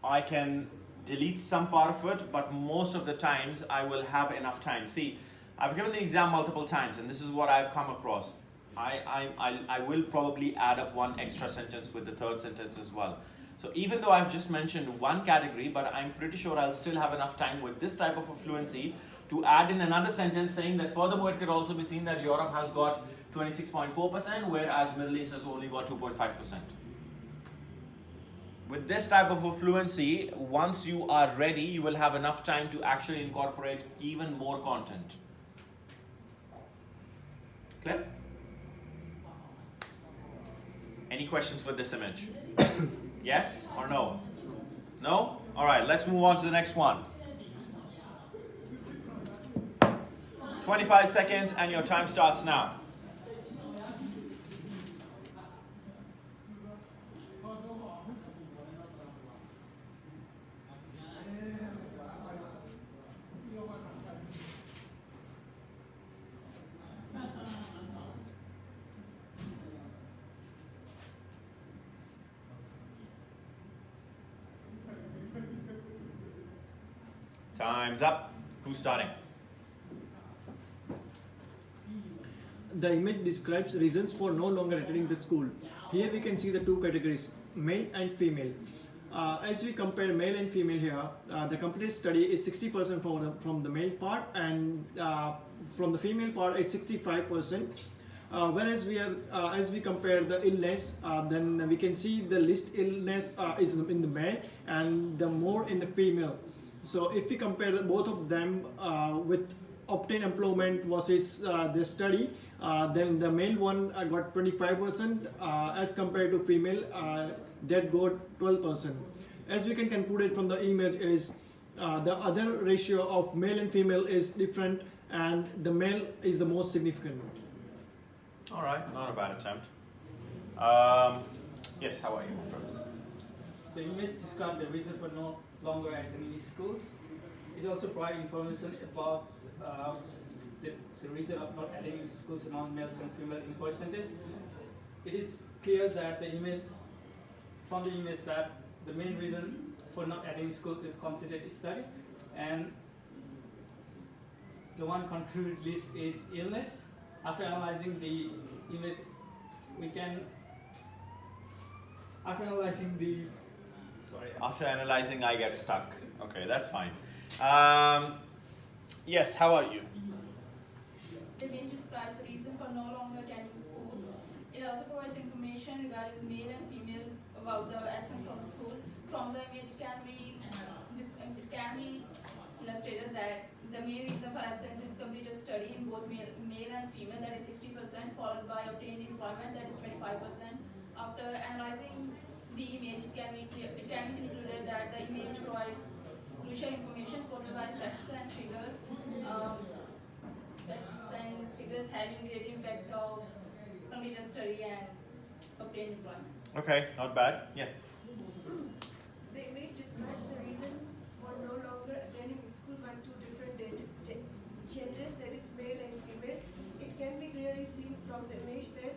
I can delete some part of it, but most of the times I will have enough time. See, I've given the exam multiple times, and this is what I've come across. I will probably add up one extra sentence with the third sentence as well. So even though I've just mentioned one category, but I'm pretty sure I'll still have enough time with this type of a fluency to add in another sentence saying that furthermore it could also be seen that Europe has got 26.4%, whereas Middle East has only got 2.5%. With this type of a fluency, once you are ready, you will have enough time to actually incorporate even more content. Clear? Any questions with this image? Yes or no? No? All right, let's move on to the next one. 25 seconds and your time starts now. Time's up. Who's starting? The image describes reasons for no longer attending the school. Here we can see the two categories, male and female. As we compare male and female here, the complete study is 60% from the male part, and from the female part it's 65%. Whereas as we compare the illness, then we can see the least illness is in the male and the more in the female. So if we compare both of them with obtained employment versus the study, then the male one got 25% as compared to female that got 12%. As we can conclude it from the image is the other ratio of male and female is different, and the male is the most significant. All right, not a bad attempt. Yes, how are you, my friend? The image describes the reason for no longer attending schools. It also provides information about the reason of not attending schools among males and females in percentage. It is clear that from the image that the main reason for not attending school is completed study, and the one contributed least is illness. After analyzing the image, After analyzing, I get stuck. Okay, that's fine. Yes, how are you? The image describes the reason for no longer attending school. It also provides information regarding male and female about the absence from school. From the image, it can be illustrated that the main reason for absence is completed study in both male and female, that is 60%, followed by obtained employment, that is 25%. After analyzing the image, it can be concluded that the image provides crucial information supported by facts and figures. Facts and figures having great impact of completed study and obtained employment. Okay, not bad. Yes. The image describes the reasons for no longer attending school by two different genders, that is male and female. It can be clearly seen from the image that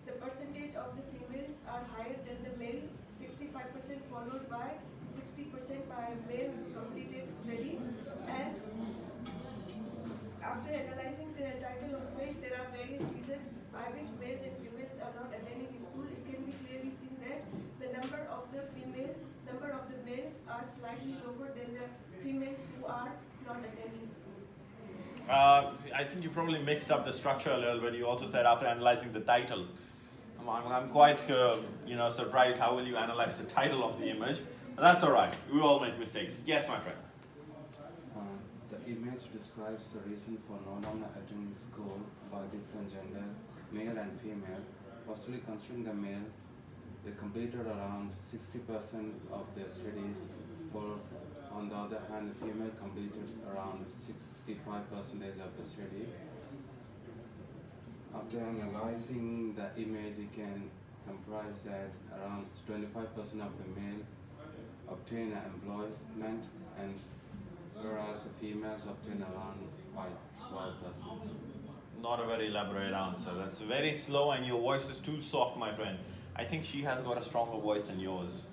the percentage of the females are higher than the male, 65% followed by 60% by males who completed studies. And after analyzing the title of image, there are various reasons by which males and females are not attending school. It can be clearly seen that the number of the males are slightly lower than the females who are not attending school. I think you probably mixed up the structure a little bit. You also said after analyzing the title. I'm quite surprised. How will you analyze the title of the image? But that's all right. We all make mistakes. Yes, my friend. The image describes the reason for no longer attending school by different gender, male and female. Possibly considering the male, they completed around 60% of their studies. On the other hand, the female completed around 65% of the study. After analyzing the image, you can comprise that around 25% of the male obtain employment, and whereas the females obtain around 12%. Not a very elaborate answer. That's very slow, and your voice is too soft, my friend. I think she has got a stronger voice than yours.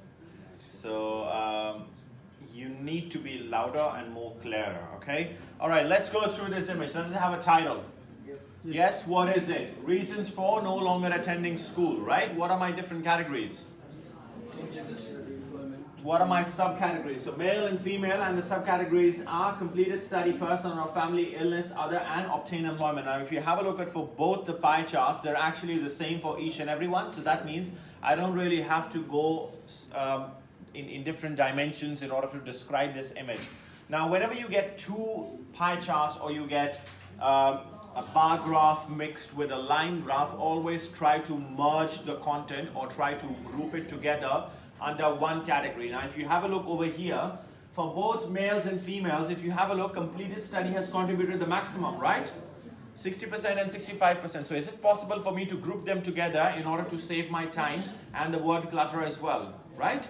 So you need to be louder and more clearer, okay? All right, let's go through this image. Does it have a title? Yes, what is it? Reasons for no longer attending school, right? What are my different categories? What are my subcategories? So male and female, and the subcategories are completed study, personal or family, illness, other, and obtained employment. Now, if you have a look at for both the pie charts, they're actually the same for each and every one. So that means I don't really have to go in different dimensions in order to describe this image. Now, whenever you get two pie charts or you get a a bar graph mixed with a line graph, always try to merge the content or try to group it together under one category. Now if you have a look over here, for both males and females, if you have a look, completed study has contributed the maximum, right? 60% and 65%. So is it possible for me to group them together in order to save my time and the word clutter as well, right?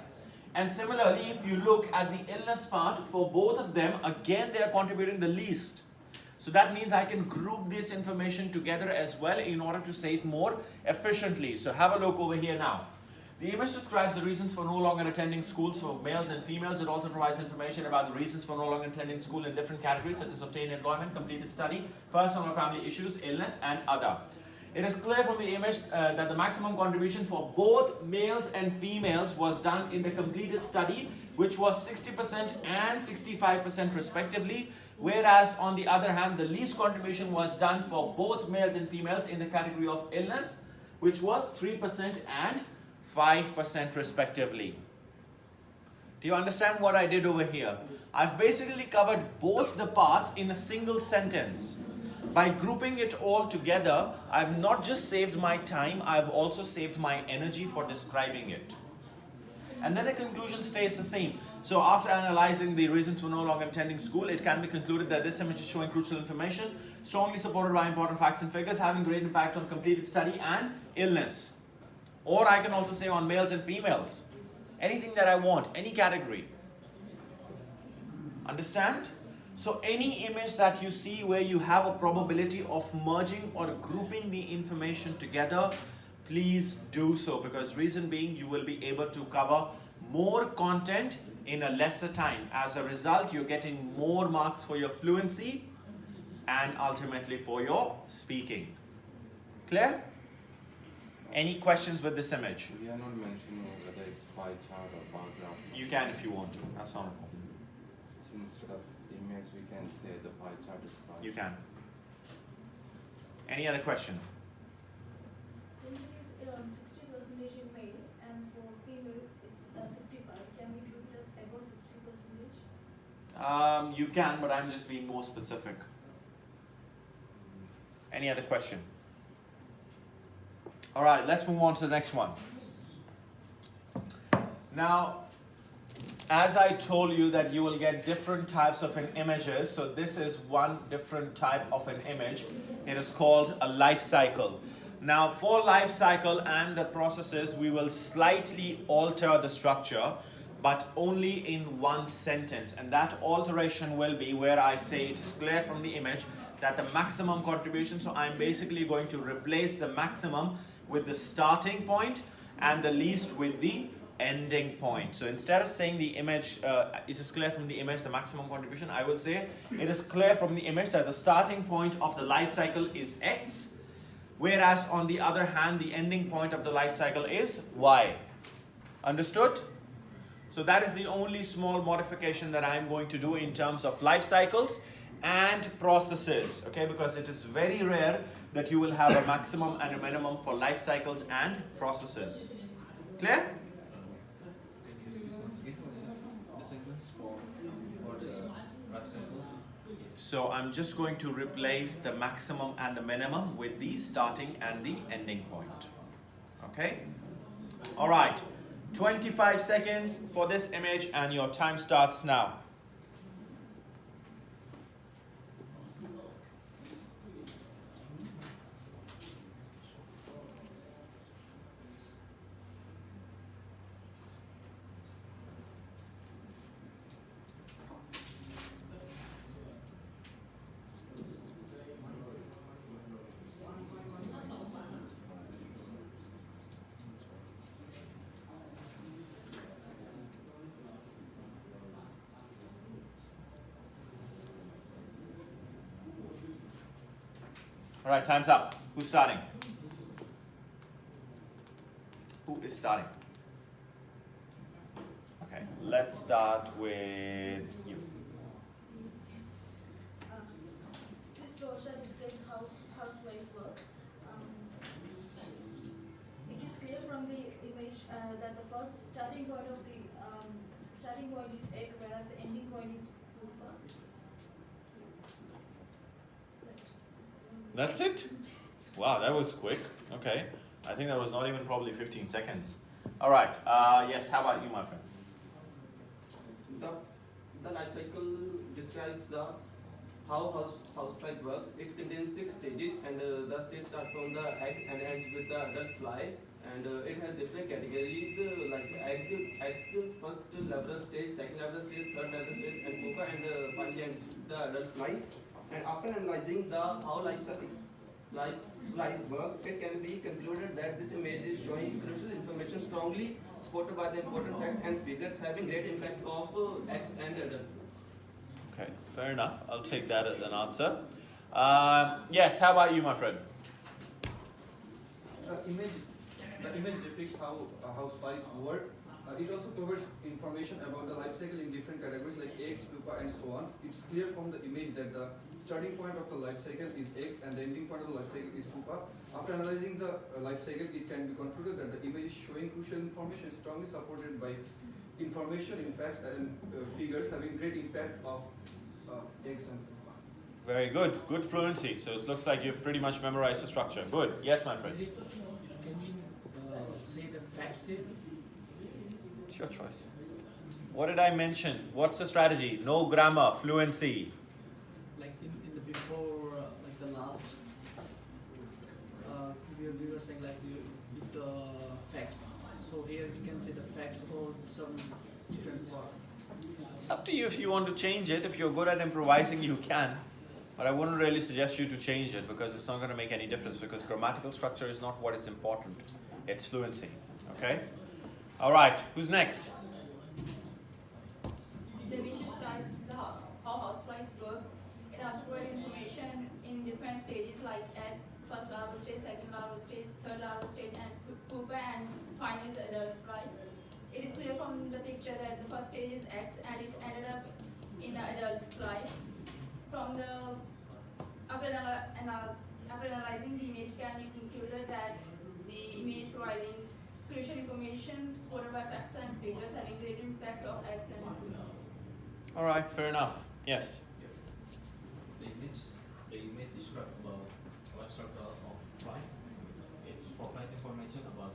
And similarly, if you look at the illness part, for both of them, again they are contributing the least. So that means I can group this information together as well in order to say it more efficiently. So have a look over here now. The image describes the reasons for no longer attending schools for males and females. It also provides information about the reasons for no longer attending school in different categories such as obtained employment, completed study, personal or family issues, illness and other. It is clear from the image that the maximum contribution for both males and females was done in the completed study, which was 60% and 65% respectively, whereas on the other hand, the least contribution was done for both males and females in the category of illness, which was 3% and 5% respectively. Do you understand what I did over here? I've basically covered both the parts in a single sentence. By grouping it all together, I've not just saved my time, I've also saved my energy for describing it. And then the conclusion stays the same. So after analyzing the reasons for no longer attending school, it can be concluded that this image is showing crucial information, strongly supported by important facts and figures, having great impact on completed study and illness. Or I can also say on males and females. Anything that I want, any category. Understand? So any image that you see where you have a probability of merging or grouping the information together, please do so, because reason being you will be able to cover more content in a lesser time. As a result, you're getting more marks for your fluency and ultimately for your speaking. Clear? Any questions with this image? We are not mentioning whether it's pie chart or bar graph. You can if you want to. That's not a problem. So instead of image, we can say the pie chart is correct. You can. Any other question? Since it is 60% in male and for female it's 65, can we group it as above 60%? You can, but I'm just being more specific. Any other question? All right, let's move on to the next one. Now, as I told you that you will get different types of images, so this is one different type of an image. It is called a life cycle. Now, for life cycle and the processes, we will slightly alter the structure, but only in one sentence. And that alteration will be where I say it is clear from the image that the maximum contribution, so I'm basically going to replace the maximum with the starting point and the least with the ending point. So instead of saying the image, it is clear from the image the maximum contribution, I will say it is clear from the image that the starting point of the life cycle is X, whereas on the other hand, the ending point of the life cycle is Y. Understood? So that is the only small modification that I'm going to do in terms of life cycles and processes, okay? Because it is very rare that you will have a maximum and a minimum for life cycles and processes. Clear? The sequence for the life cycles. So I'm just going to replace the maximum and the minimum with the starting and the ending point. Okay? All right. 25 seconds for this image and your time starts now. All right, time's up. Who's starting? Who is starting? Okay, let's start with you. This brochure describes how housewives work. It is clear from the image that the first starting point is egg, whereas the ending point is pupa. That's it? Wow, that was quick. Okay. I think that was not even probably 15 seconds. All right. Yes, how about you, my friend? The life cycle describes the how houseflies work. It contains 6 stages, and the stage starts from the egg and ends with the adult fly. And it has different categories like eggs, first level stage, second level stage, third level stage, and pupa, and finally the adult fly. And after analyzing the how life flies work, it can be concluded that this image is showing crucial information strongly supported by the important facts and figures having great impact of eggs and adult. Okay, fair enough. I'll take that as an answer. Yes, how about you, my friend? The image depicts how spice work. It also covers information about the life cycle in different categories like eggs, pupa, and so on. It's clear from the image that the starting point of the life cycle is eggs and the ending point of the life cycle is pupa. After analyzing the life cycle, it can be concluded that the image is showing crucial information strongly supported by information in facts and figures having great impact of eggs and pupa. Very good. Good fluency. So it looks like you've pretty much memorized the structure. Good. Yes, my friend. Can we say the facts here? It's your choice. What did I mention? What's the strategy? No grammar, fluency. Like in the before, like the last, we were saying like with the facts. So here we can say the facts or some different word. It's up to you if you want to change it. If you're good at improvising, you can. But I wouldn't really suggest you to change it because it's not going to make any difference because grammatical structure is not what is important. It's fluency. Okay? All right. Who's next? The image describes how houseflies work. It has provided information in different stages like eggs, first larval stage, second larval stage, third larval stage, and pupa, and finally the adult fly. It is clear from the picture that the first stage is eggs and it ended up in the adult fly. After analyzing the image, can be concluded that the image providing crucial information supported by facts and figures having great impact of eggs and pupa. All right. Fair enough. Yes. The image describes about life cycle of fly. It's provide information about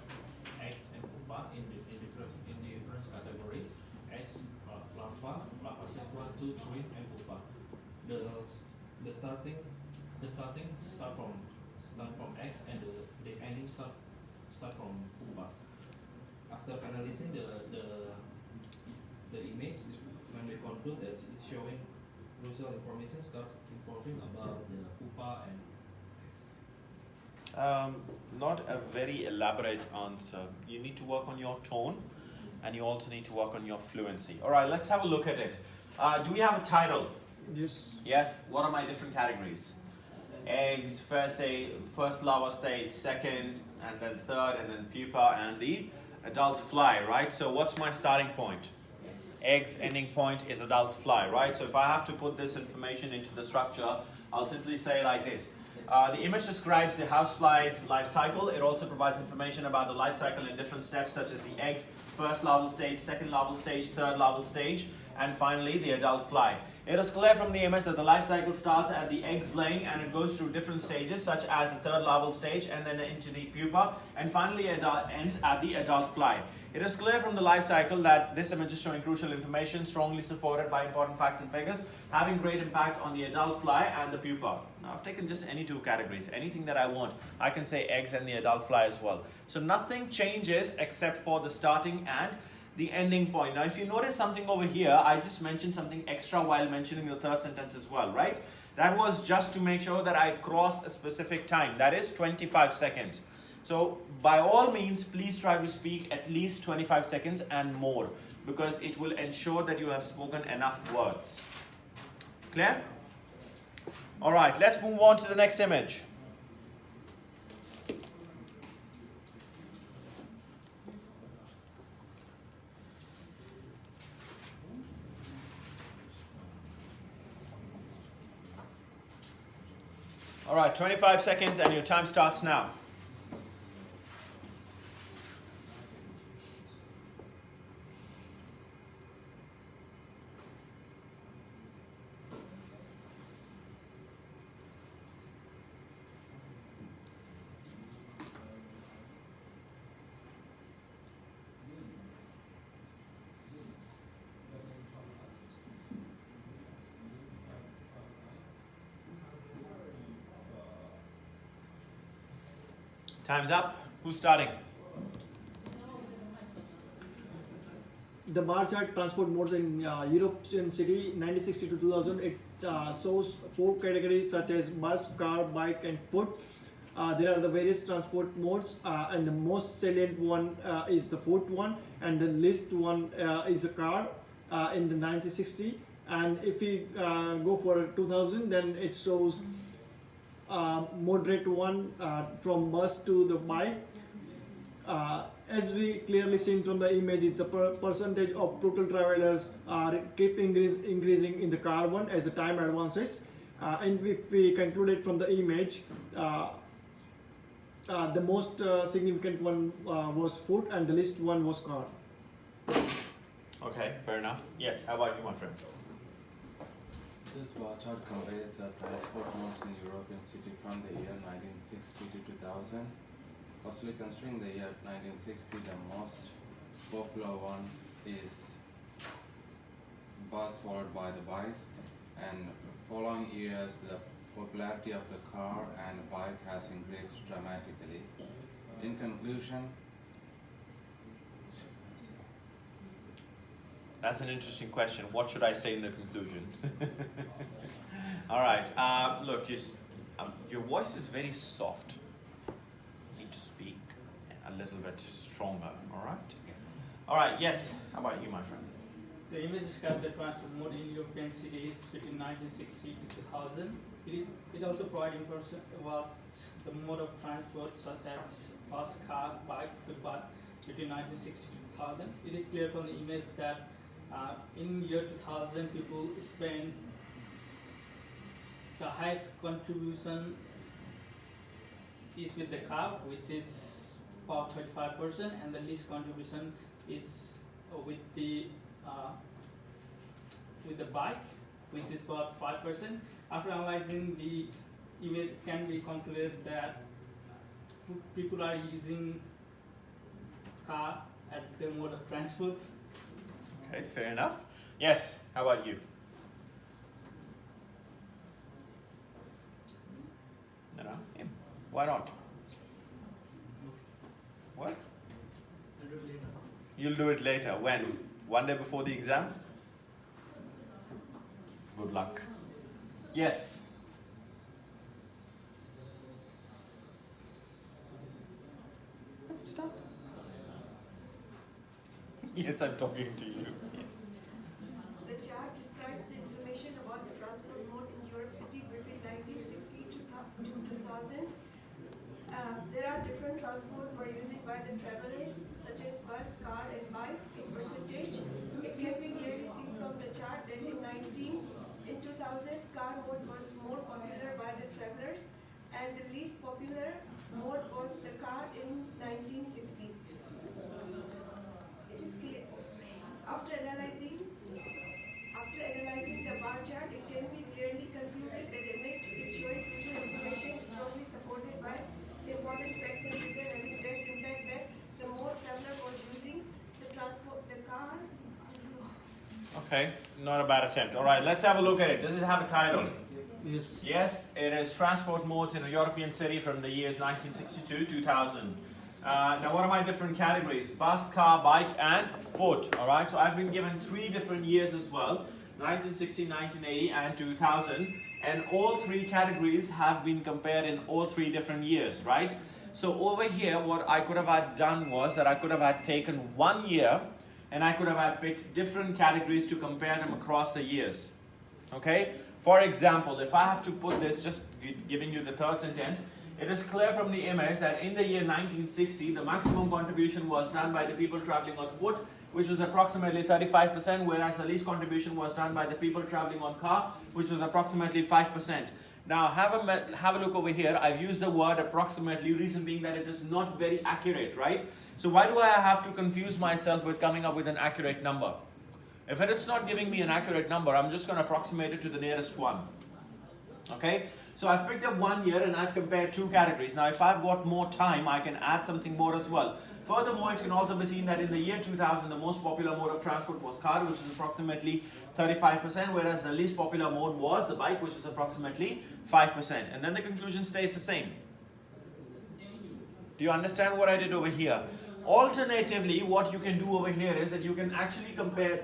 eggs and pupa in different categories. Eggs, larva central, 2, 3, and pupa. The starting start from eggs and the ending start from pupa. After analyzing the image, when we conclude that it's showing crucial information start reporting about the pupa and eggs. Not a very elaborate answer. You need to work on your tone and you also need to work on your fluency. All right, let's have a look at it. Do we have a title? Yes. Yes. What are my different categories? Eggs, first larva stage, second, and then third, and then pupa, and the adult fly, right? So what's my starting point? Eggs, ending point is adult fly, right? So if I have to put this information into the structure, I'll simply say like this. The image describes the housefly's life cycle. It also provides information about the life cycle in different steps, such as the eggs, first larval stage, second larval stage, third larval stage, and finally the adult fly. It is clear from the image that the life cycle starts at the eggs laying and it goes through different stages, such as the third larval stage and then into the pupa, and finally ends at the adult fly. It is clear from the life cycle that this image is showing crucial information strongly supported by important facts and figures having great impact on the adult fly and the pupa. Now I've taken just any two categories, anything that I want. I can say eggs and the adult fly as well. So nothing changes except for the starting and the ending point. Now if you notice something over here, I just mentioned something extra while mentioning the third sentence as well, right? That was just to make sure that I cross a specific time, that is 25 seconds. So by all means, please try to speak at least 25 seconds and more because it will ensure that you have spoken enough words. Clear? All right, let's move on to the next image. All right, 25 seconds and your time starts now. Time's up. Who's starting? The bar chart transport modes in European city 1960 to 2000, it shows 4 categories such as bus, car, bike and foot. There are the various transport modes and the most salient one is the foot one, and the least one is the car in the 1960. And if we go for 2000, then it shows moderate one from bus to the bike. As we clearly seen from the image, it's the percentage of total travelers keep increasing in the car one as the time advances. And if we concluded from the image, the most significant one was foot and the least one was car. Okay, fair enough. Yes, how about you, my friend? This bar chart conveys the transport modes in European city from the year 1960 to 2000. Firstly, considering the year 1960, the most popular one is bus, followed by the bikes, and following years the popularity of the car and bike has increased dramatically. In conclusion, That's an interesting question. What should I say in the conclusion? All right. Look, your voice is very soft. You need to speak a little bit stronger. All right. All right. Yes. How about you, my friend? The image describes the transport mode in European cities between 1960 to 2000. It also provides information about the mode of transport such as bus, car, bike, footpath between 1960 to 2000. It is clear from the image that in year 2000 people spend the highest contribution is with the car, which is about 25%, and the least contribution is with the bike, which is about 5%. After analyzing the image, it can be concluded that people are using car as their mode of transport. Okay, fair enough. Yes. How about you? No. Him. Why not? What? I'll do it later. You'll do it later. When? One day before the exam? Good luck. Yes. Stop. Yes, I'm talking to you. The chart describes the information about the transport mode in Europe City between 1960 to 2000. There are different transport were used by the travelers, such as bus, car, and bikes in percentage. It can be clearly seen from the chart that in 2000, car mode was more popular by the travelers, and the least popular mode was the car in 1960. It is clear. After analyzing the bar chart, it can be clearly concluded that the image is showing crucial information strongly supported by important facts and figures having direct impact that the more traveler was using the car. Okay, not a bad attempt. All right, let's have a look at it. Does it have a title? Yes. Yes, it is transport modes in a European city from the years 1962 to 2000. Now, what are my different categories? Bus, car, bike, and foot. All right, so I've been given 3 different years as well: 1960, 1980, and 2000. And all 3 categories have been compared in all 3 different years, right? So over here, what I could have done was that I could have taken 1 year, and I could have picked different categories to compare them across the years. Okay? For example, if I have to put this, just giving you the third sentence, it is clear from the image that in the year 1960, the maximum contribution was done by the people traveling on foot, which was approximately 35%, whereas the least contribution was done by the people traveling on car, which was approximately 5%. Now, have a look over here. I've used the word approximately, reason being that it is not very accurate, right? So why do I have to confuse myself with coming up with an accurate number? If it is not giving me an accurate number, I'm just going to approximate it to the nearest one. Okay? So I've picked up 1 year and I've compared 2 categories. Now, if I've got more time, I can add something more as well. Furthermore, it can also be seen that in the year 2000, the most popular mode of transport was car, which is approximately 35%, whereas the least popular mode was the bike, which is approximately 5%. And then the conclusion stays the same. Do you understand what I did over here? Alternatively, what you can do over here is that you can actually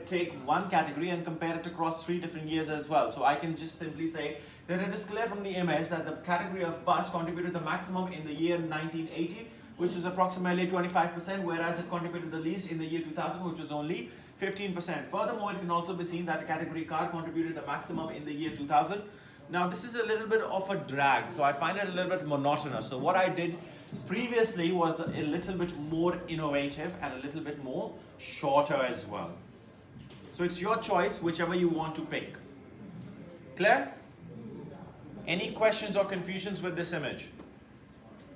take one category and compare it across 3 different years as well. So I can just simply say that it is clear from the image that the category of bus contributed the maximum in the year 1980, which was approximately 25%, whereas it contributed the least in the year 2000, which was only 15%. Furthermore, it can also be seen that the category car contributed the maximum in the year 2000. Now, this is a little bit of a drag, so I find it a little bit monotonous. So what I did previously was a little bit more innovative and a little bit more shorter as well. So it's your choice, whichever you want to pick. Clear? Any questions or confusions with this image?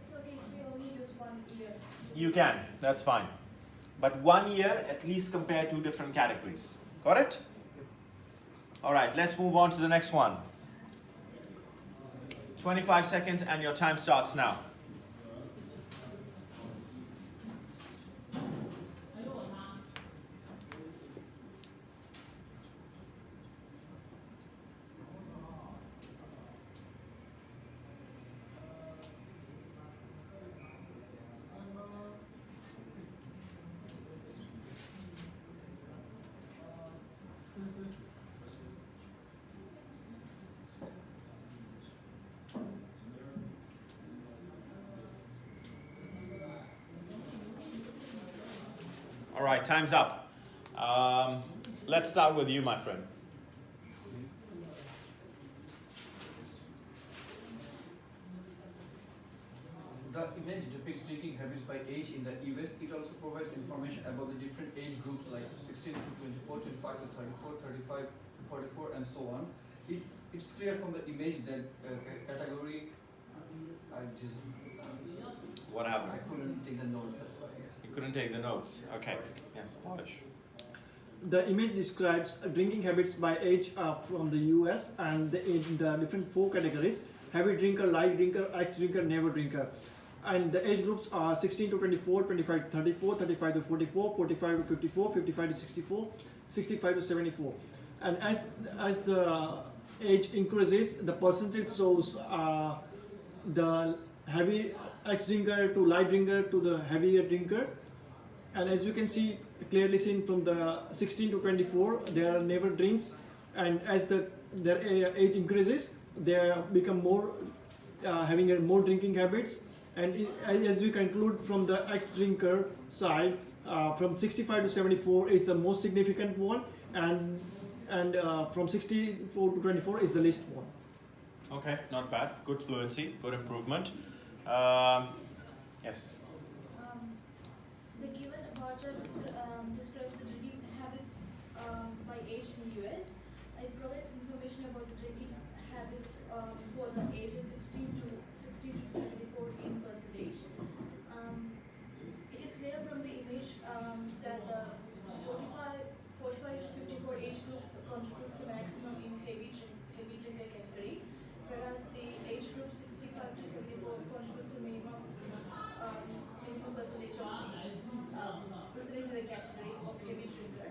It's okay if we only use 1 year. You can, that's fine. But 1 year, at least compare 2 different categories. Got it? Alright, let's move on to the next one. 25 seconds and your time starts now. All right, time's up. Let's start with you, my friend. The image depicts drinking habits by age in the US. It also provides information about the different age groups like 16 to 24, 25 to 34, 35 to 44, and so on. It's clear from the image that category. What happened? I couldn't take the note. That's why. You couldn't take the notes. Okay. Yes, Polish. The image describes drinking habits by age from the US and in the different 4 categories: heavy drinker, light drinker, ex-drinker, never drinker. And the age groups are 16 to 24, 25 to 34, 35 to 44, 45 to 54, 55 to 64, 65 to 74. And as the age increases, the percentage shows the heavy ex-drinker to light drinker to the heavier drinker. And as you can see, clearly seen from the 16 to 24, there are never drinks, and as their age increases, they become more having more drinking habits. And as we conclude from the ex-drinker side, from 65 to 74 is the most significant one, and from 64 to 24 is the least one. Okay, not bad. Good fluency, good improvement. Yes. The given bar chart describes the drinking habits by age in the US. It provides information about the drinking habits for the ages 16 to 74 in percentage. It is clear from the image that the 45 to 54 age group contributes the maximum in heavy drinker category, whereas the age group 65 to 74 contributes a minimum percentage in the category of heavy drinker.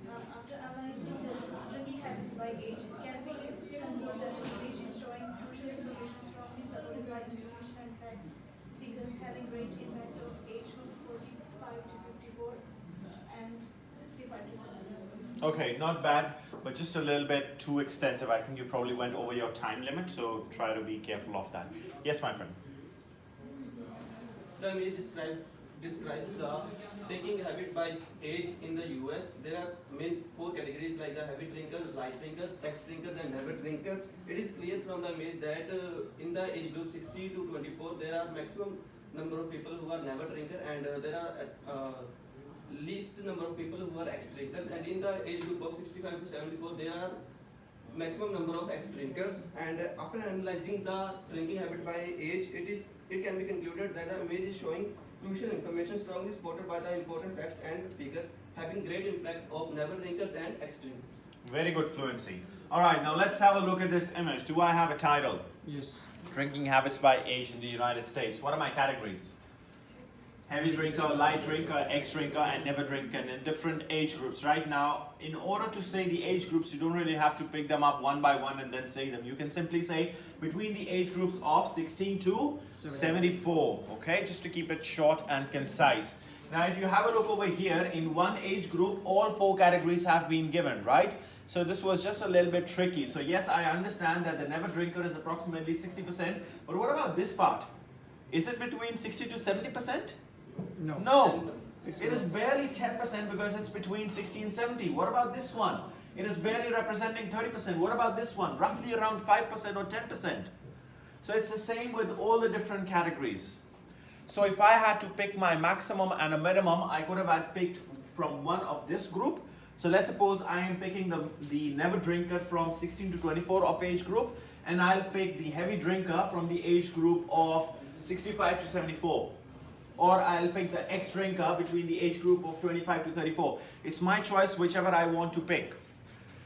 After analyzing the drinking habits by age, can we conclude that the image is showing crucial information strongly supported by information and facts, figures having great impact of age group 45 to 54 and 65 to 74. Okay, not bad, but just a little bit too extensive. I think you probably went over your time limit, so try to be careful of that. Yes, my friend. The image describes the drinking habit by age in the US. There are main 4 categories like the heavy drinkers, light drinkers, ex-drinkers, and never drinkers. It is clear from the image that in the age group 60 to 24, there are maximum number of people who are never drinker, and there are least number of people who are ex-drinkers. And in the age group of 65 to 74, there are maximum number of ex-drinkers. And after analyzing the drinking habit by age, it can be concluded that the image is showing crucial information strongly supported by the important facts and figures having great impact of never drinkers and ex-drinkers. Very good fluency. All right, now let's have a look at this image. Do I have a title? Yes. Drinking habits by age in the United States. What are my categories? heavy drinker, light drinker, ex-drinker, and never drinker in different age groups. Right now, in order to say the age groups, you don't really have to pick them up one by one and then say them. You can simply say between the age groups of 16 to 74, okay? Just to keep it short and concise. Now, if you have a look over here, in one age group, all 4 categories have been given, right? So this was just a little bit tricky. So yes, I understand that the never drinker is approximately 60%, but what about this part? Is it between 60 to 70%? No. No, It's it is barely 10% because it's between 60 and 70. What about this one? It is barely representing 30%. What about this one? Roughly around 5% or 10%. So it's the same with all the different categories. So if I had to pick my maximum and a minimum, I could have had picked from one of this group. So let's suppose I am picking the never drinker from 16 to 24 of age group, and I'll pick the heavy drinker from the age group of 65 to 74. Or I'll pick the ex-drinker between the age group of 25 to 34. It's my choice, whichever I want to pick.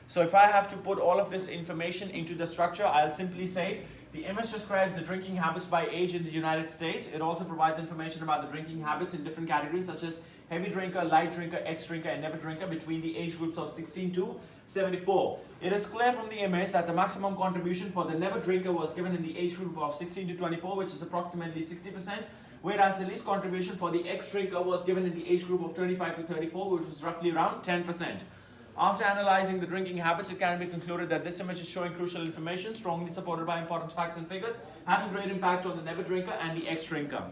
So if I have to put all of this information into the structure, I'll simply say, the image describes the drinking habits by age in the United States. It also provides information about the drinking habits in different categories such as heavy drinker, light drinker, ex-drinker, and never drinker between the age groups of 16 to 74. It is clear from the image that the maximum contribution for the never drinker was given in the age group of 16 to 24, which is approximately 60%, whereas the least contribution for the ex-drinker was given in the age group of 25 to 34, which was roughly around 10%. After analyzing the drinking habits, it can be concluded that this image is showing crucial information, strongly supported by important facts and figures, having great impact on the never drinker and the ex-drinker.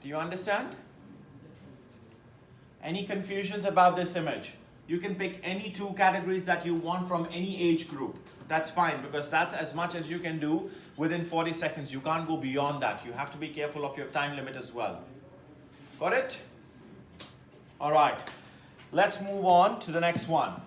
Do you understand? Any confusions about this image? You can pick any 2 categories that you want from any age group. That's fine, because that's as much as you can do within 40 seconds. You can't go beyond that. You have to be careful of your time limit as well. Got it? All right. Let's move on to the next one.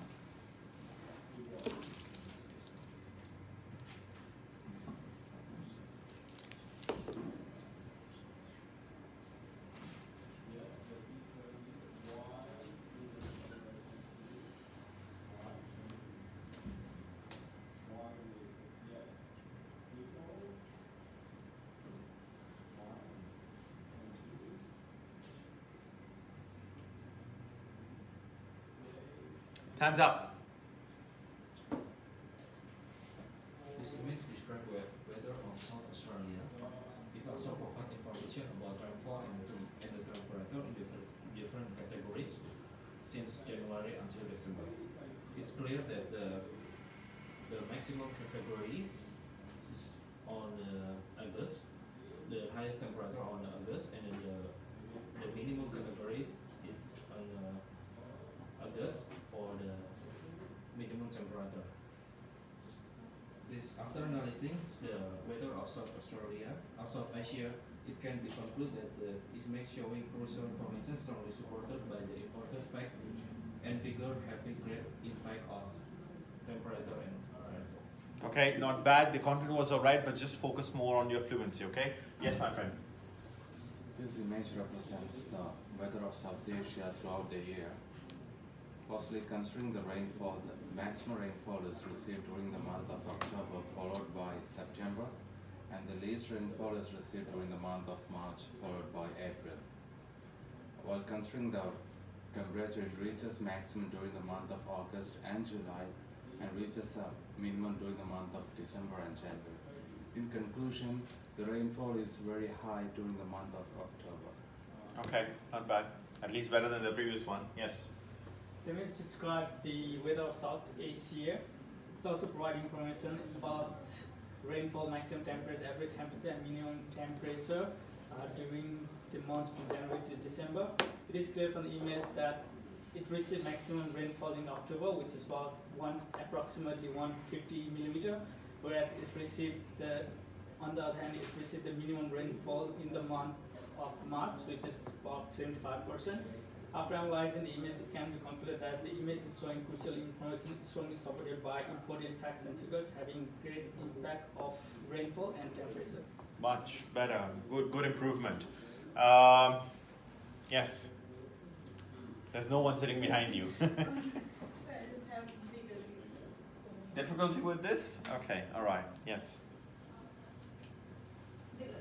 Time's up. This image describes weather of South Australia. It also provides information about rainfall and the temperature in different categories since January until December. It's clear that the maximum category is on August, the highest temperature on August, and then the minimum categories is on August for the minimum temperature. After analyzing the weather of South Australia, or South Asia, it can be concluded that the image showing crucial information strongly supported by the important fact and figure having great impact of temperature and rainfall. Okay, not bad. The content was alright, but just focus more on your fluency, okay? Yes, my friend. This image represents the weather of South Asia throughout the year. Firstly, considering the rainfall, the maximum rainfall is received during the month of October, followed by September, and the least rainfall is received during the month of March, followed by April. While considering the temperature, it reaches maximum during the month of August and July, and reaches a minimum during the month of December and January. In conclusion, the rainfall is very high during the month of October. Okay, not bad. At least better than the previous one. Yes. The image describes the weather of South Asia. It's also providing information about rainfall, maximum temperature, average temperature, and minimum temperature during the month from January to December. It is clear from the image that it received maximum rainfall in October, which is about approximately 150 millimeter, whereas it received on the other hand, it received the minimum rainfall in the month of March, which is about 75%. After analyzing the image, it can be concluded that the image is showing crucial information strongly supported by important facts and figures having great impact of rainfall and temperature. Much better. Good improvement. Yes. There's no one sitting behind you. Difficulty with this? Okay, all right. Yes.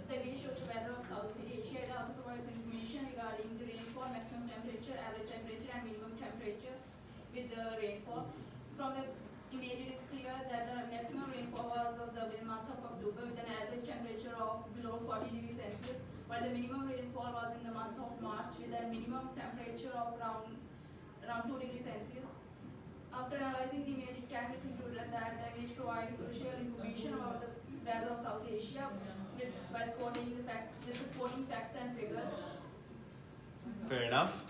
The image shows the weather of South Asia. It also provides information regarding the rainfall, maximum temperature, average temperature, and minimum temperature with the rainfall. From the image, it is clear that the maximum rainfall was observed in the month of October with an average temperature of below 40 degrees Celsius, while the minimum rainfall was in the month of March with a minimum temperature of around 2 degrees Celsius. After analyzing the image, it can be concluded that the image provides crucial information about the weather of South Asia by supporting facts and figures. Fair enough.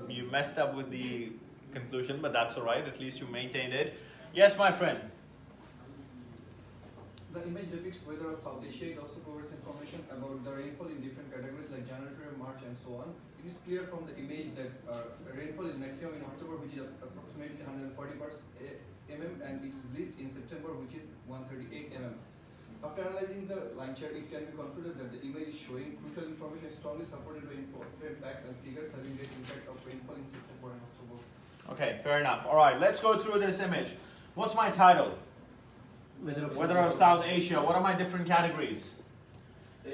You messed up with the conclusion, but that's all right. At least you maintained it. Yes, my friend. The image depicts weather of South Asia. It also provides information about the rainfall in different categories like January, February, March, and so on. It is clear from the image that rainfall is maximum in October, which is approximately 140 mm, and it is least in September, which is 138 mm. After analyzing the line chart, it can be concluded that the image is showing crucial information strongly supported by important facts and figures having great impact of rainfall in September and October. Okay, fair enough. All right, let's go through this image. What's my title? Weather of South Asia. What are my different categories?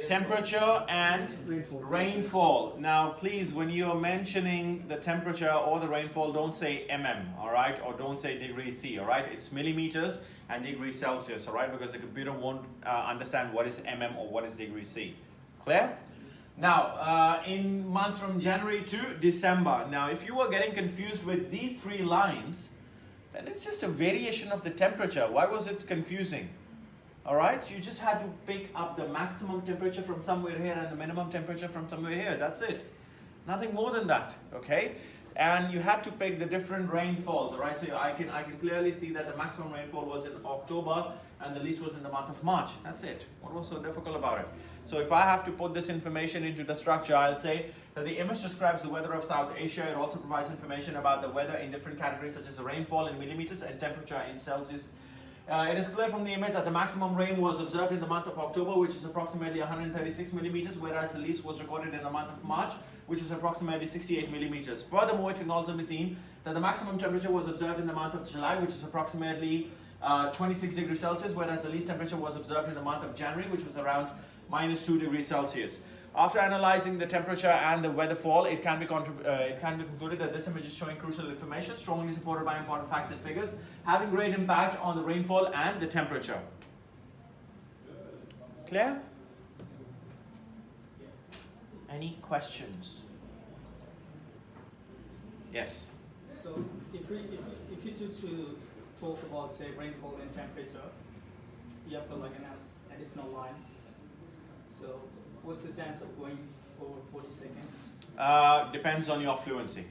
Temperature and rainfall. Now, please, when you are mentioning the temperature or the rainfall, don't say mm, all right? Or don't say degrees C, all right? It's millimeters and degrees Celsius, all right? Because the computer won't understand what is mm or what is degrees C. Clear? Now, in months from January to December. Now, if you were getting confused with these three lines, then it's just a variation of the temperature. Why was it confusing? All right, you just had to pick up the maximum temperature from somewhere here and the minimum temperature from somewhere here. That's it. Nothing more than that, okay? And you had to pick the different rainfalls, all right? So I can clearly see that the maximum rainfall was in October and the least was in the month of March. That's it. What was so difficult about it? So if I have to put this information into the structure, I'll say that the image describes the weather of South Asia. It also provides information about the weather in different categories such as the rainfall in millimeters and temperature in Celsius. It is clear from the image that the maximum rain was observed in the month of October, which is approximately 136 millimeters, whereas the least was recorded in the month of March, which was approximately 68 millimeters. Furthermore, it can also be seen that the maximum temperature was observed in the month of July, which is approximately 26 degrees Celsius, whereas the least temperature was observed in the month of January, which was around -2 degrees Celsius. After analyzing the temperature and the weather fall, it can be concluded that this image is showing crucial information, strongly supported by important facts and figures, having great impact on the rainfall and the temperature. Clear? Any questions? Yes. So if you choose to talk about, say, rainfall and temperature, you have to like an additional line. So what's the chance of going over 40 seconds? Depends on your fluency.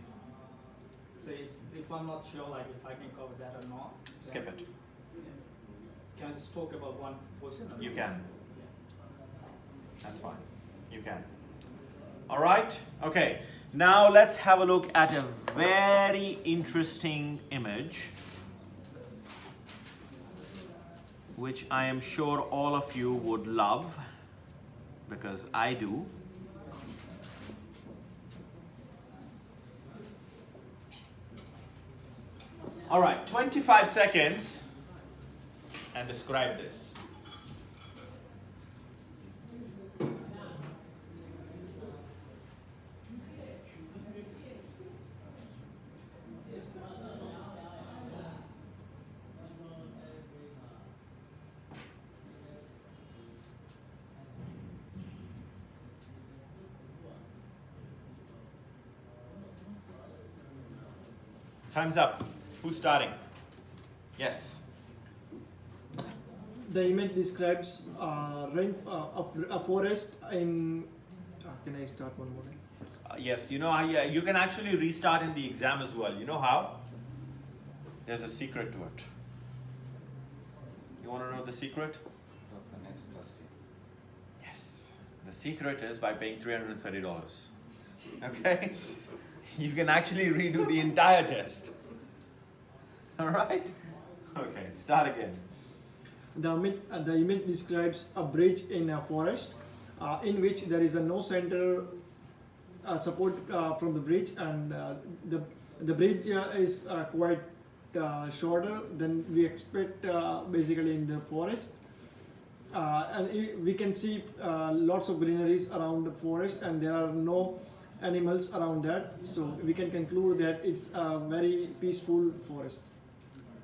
So if I'm not sure, like if I can cover that or not, Skip it. Can I just talk about one portion? You can. That's fine. You can. All right. Okay. Now let's have a look at a very interesting image, which I am sure all of you would love, because I do. All right, 25 seconds and describe this. Time's up. Who's starting? Yes. The image describes a forest in. Can I start one more time? Yes, you know how you can actually restart in the exam as well. You know how? There's a secret to it. You want to know the secret? The next question. Yes. The secret is by paying $330. Okay? You can actually redo the entire test. All right? Okay, start again. The image describes a bridge in a forest in which there is no center support from the bridge, and the bridge is quite shorter than we expect basically in the forest. we can see lots of greeneries around the forest, and there are no animals around that. So we can conclude that it's a very peaceful forest.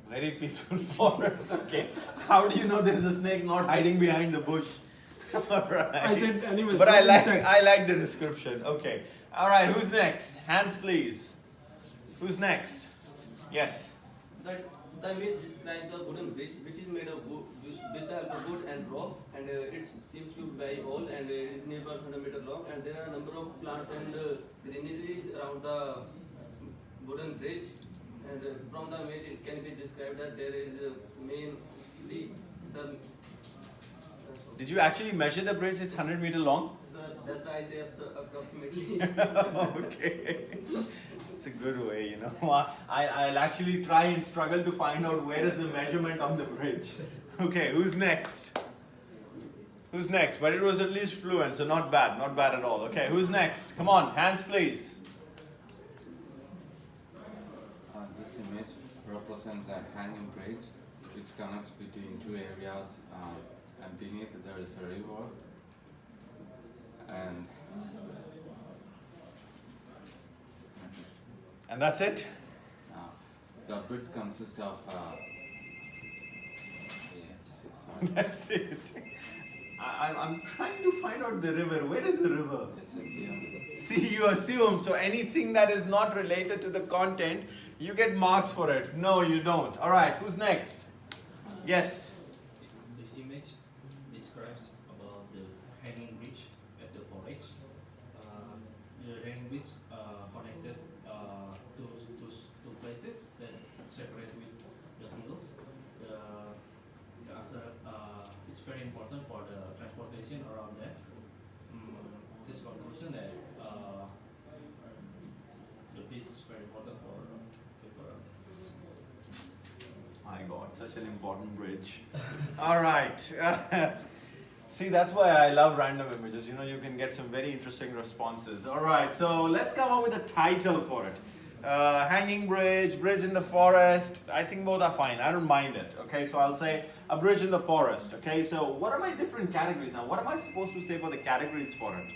Very peaceful forest. Okay. How do you know there's a snake not hiding behind the bush? All right. I said animals, but not insect. I like the description. Okay. All right. Who's next? Hands, please. Who's next? Yes. The image describes a wooden bridge which is made of wood, with the help of wood and rope, and it seems to be very old, and it is nearly 100 meters long, and there are a number of plants and greeneries around the wooden bridge, and from the image it can be described that there is mainly the Did you actually measure the bridge? It's 100-meter long? that's why I say approximately. Okay. It's a good way, you know. I'll actually try and struggle to find out where is the measurement on the bridge. Okay, who's next? Who's next? But it was at least fluent, so not bad. Not bad at all. Okay, who's next? Come on, hands please. This image represents a hanging bridge which connects between two areas, and beneath there is a river. And that's it? The bridge consists of That's it. I'm trying to find out the river. Where is the river? just assume See, you assume. So anything that is not related to the content, you get marks for it. No, you don't. All right, who's next? Yes. This image describes about the hanging bridge at the forest. The hanging bridge connected two places that separate with the hills. It's very important for the transportation around there. This conclusion that the bridge is very important for people around there. My God, such an important bridge. All right. See, that's why I love random images. You know, you can get some very interesting responses. All right, so let's come up with a title for it. Hanging bridge, bridge in the forest. I think both are fine. I don't mind it. Okay, so I'll say a bridge in the forest. Okay, so what are my different categories now? What am I supposed to say for the categories for it?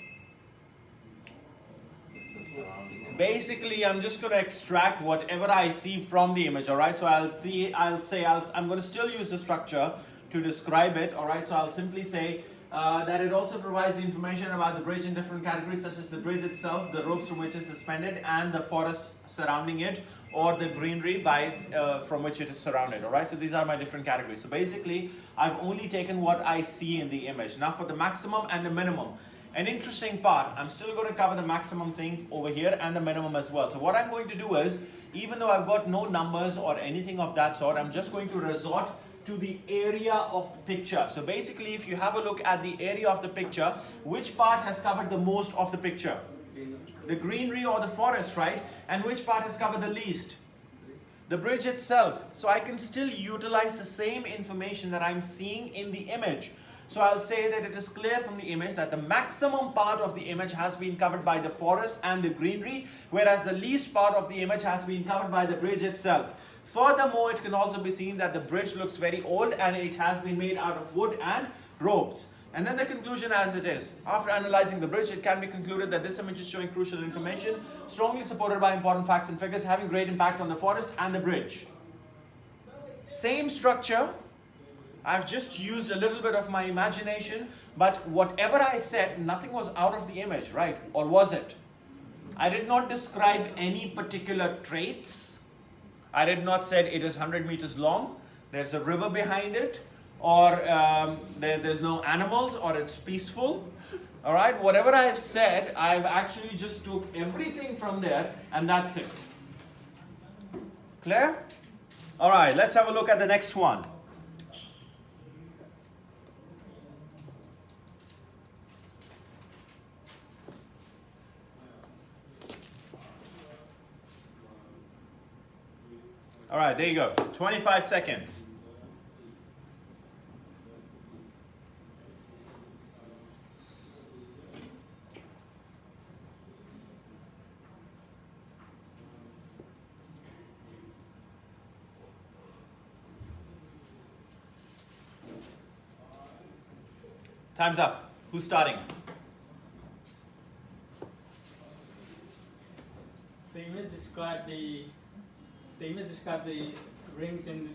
Basically, I'm just going to extract whatever I see from the image. All right, so I'm going to still use the structure to describe it. All right, so I'll simply say that it also provides information about the bridge in different categories, such as the bridge itself, the ropes from which it's suspended, and the forest surrounding it, or the greenery from which it is surrounded. All right, so these are my different categories. So basically, I've only taken what I see in the image. Now for the maximum and the minimum. An interesting part, I'm still going to cover the maximum thing over here and the minimum as well. So what I'm going to do is, even though I've got no numbers or anything of that sort, I'm just going to resort to the area of the picture. So basically, if you have a look at the area of the picture, which part has covered the most of the picture? The greenery or the forest, right? And which part has covered the least? The bridge itself. So I can still utilize the same information that I'm seeing in the image. So I'll say that it is clear from the image that the maximum part of the image has been covered by the forest and the greenery, whereas the least part of the image has been covered by the bridge itself. Furthermore, it can also be seen that the bridge looks very old and it has been made out of wood and ropes. And then the conclusion as it is. After analyzing the bridge, it can be concluded that this image is showing crucial information, strongly supported by important facts and figures, having great impact on the forest and the bridge. Same structure. I've just used a little bit of my imagination, but whatever I said, nothing was out of the image, right? Or was it? I did not describe any particular traits. I did not say it is 100 meters long, there's a river behind it, or there's no animals, or it's peaceful. All right, whatever I've said, I've actually just took everything from there, and that's it. Clear? All right, let's have a look at the next one. All right, there you go. 25 seconds. Time's up. Who's starting? The image describe the rings in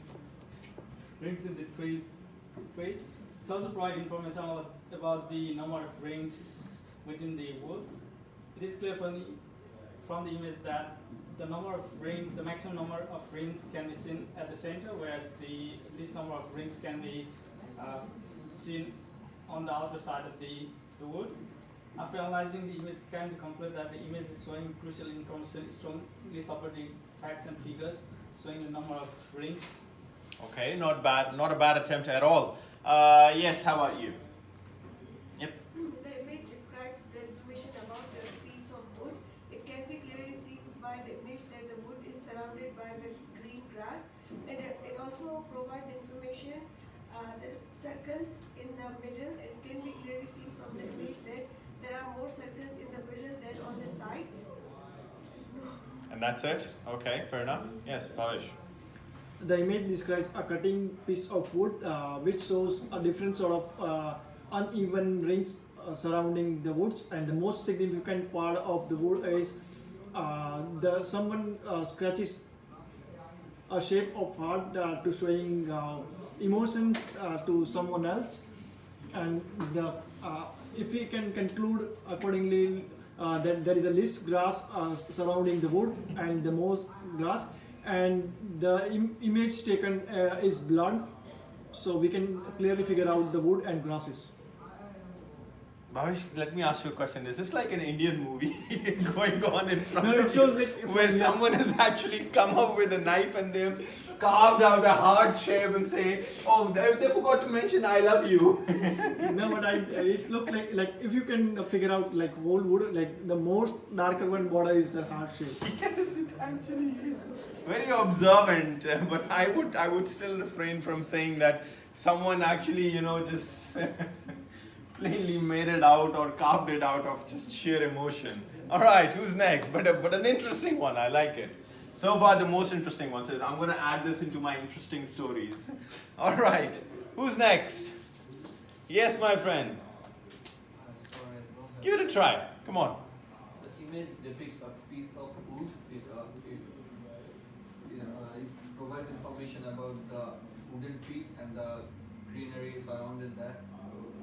the tree. It's also provide information about the number of rings within the wood. It is clear from the image that the maximum number of rings can be seen at the center, whereas the least number of rings can be seen on the outer side of the wood. After analyzing the image, can conclude that the image is showing crucial information, strongly supporting facts and figures, showing the number of rings. Okay, not bad. Not a bad attempt at all. Yes, how about you? Yep. The image describes the information about a piece of wood. It can be clearly seen by the image that the wood is surrounded by the green grass, and it also provides information, the circles in the middle. It can be clearly seen from the image that there are more circles in the middle than on the sides. And that's it? Okay, fair enough. Yes, Pavish. The image describes a cutting piece of wood which shows a different sort of uneven rings surrounding the woods, and the most significant part of the wood is someone scratches a shape of heart to showing emotions to someone else, and if we can conclude accordingly that there is a least grass surrounding the wood and the most grass, and the image taken is blood, so we can clearly figure out the wood and grasses. Bhavish, let me ask you a question. Is this like an Indian movie going on in front No, it of shows you, like where someone has actually come up with a knife and they've carved out a heart shape and say, oh, they forgot to mention I love you. No, but it looked like if you can figure out like whole wood, like the most darker one border is the heart shape. Yes, it actually is. Very observant, but I would still refrain from saying that someone actually, just plainly made it out or carved it out of just sheer emotion. All right, who's next? But an interesting one. I like it. So far, the most interesting one. So I'm going to add this into my interesting stories. All right, who's next? Yes, my friend. Give it a try. Come on. The image depicts a piece of wood. It provides information about the wooden piece and the greenery surrounded that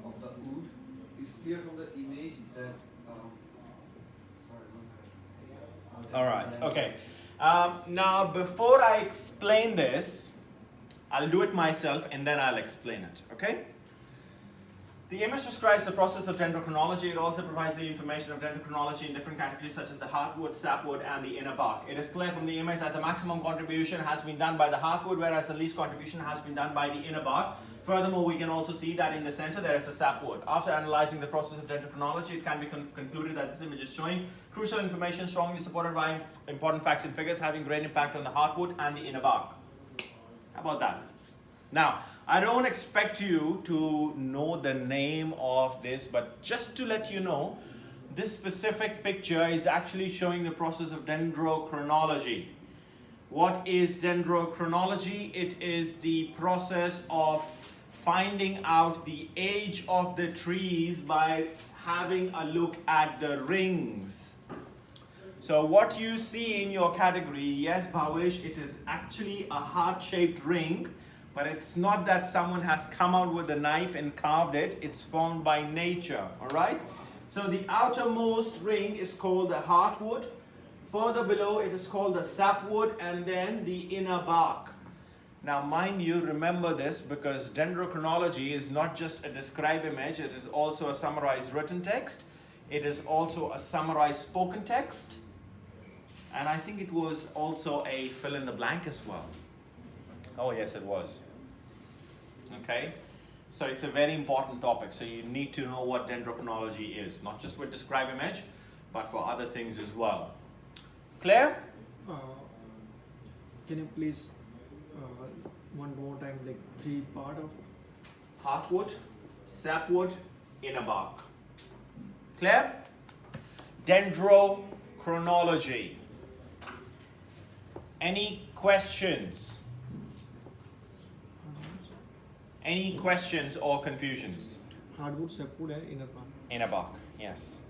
of the wood. It's clear from the image that. All right. Okay. Now, before I explain this, I'll do it myself and then I'll explain it. Okay? The image describes the process of dendrochronology. It also provides the information of dendrochronology in different categories such as the heartwood, sapwood, and the inner bark. It is clear from the image that the maximum contribution has been done by the heartwood, whereas the least contribution has been done by the inner bark. Furthermore, we can also see that in the center there is a sapwood. After analyzing the process of dendrochronology, it can be concluded that this image is showing crucial information strongly supported by important facts and figures having great impact on the heartwood and the inner bark. How about that? Now, I don't expect you to know the name of this, but just to let you know, this specific picture is actually showing the process of dendrochronology. What is dendrochronology? It is the process of finding out the age of the trees by having a look at the rings. So what you see in your category, yes, Bhavish, it is actually a heart-shaped ring, but it's not that someone has come out with a knife and carved it. It's formed by nature, all right? So the outermost ring is called the heartwood. Further below, it is called the sapwood, and then the inner bark. Now, mind you, remember this, because dendrochronology is not just a describe image, it is also a summarized written text. It is also a summarized spoken text. And I think it was also a fill in the blank as well. Oh, yes, it was. Okay? So it's a very important topic. So you need to know what dendrochronology is, not just with describe image, but for other things as well. Clear? Can you please one more time, like three part of Heartwood, sapwood, inner bark. Clear? Dendrochronology. Any questions? Any questions or confusions? hardwood, sapwood and inner bark. Inner bark, yes.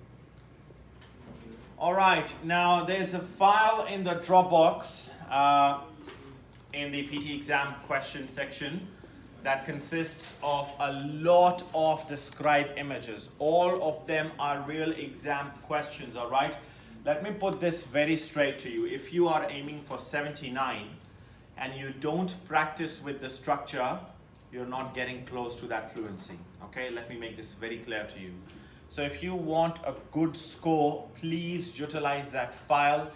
All right, now there's a file in the Dropbox in the PT exam question section that consists of a lot of described images. All of them are real exam questions, all right? Let me put this very straight to you. If you are aiming for 79 and you don't practice with the structure, you're not getting close to that fluency, okay? Let me make this very clear to you. So if you want a good score, please utilize that file.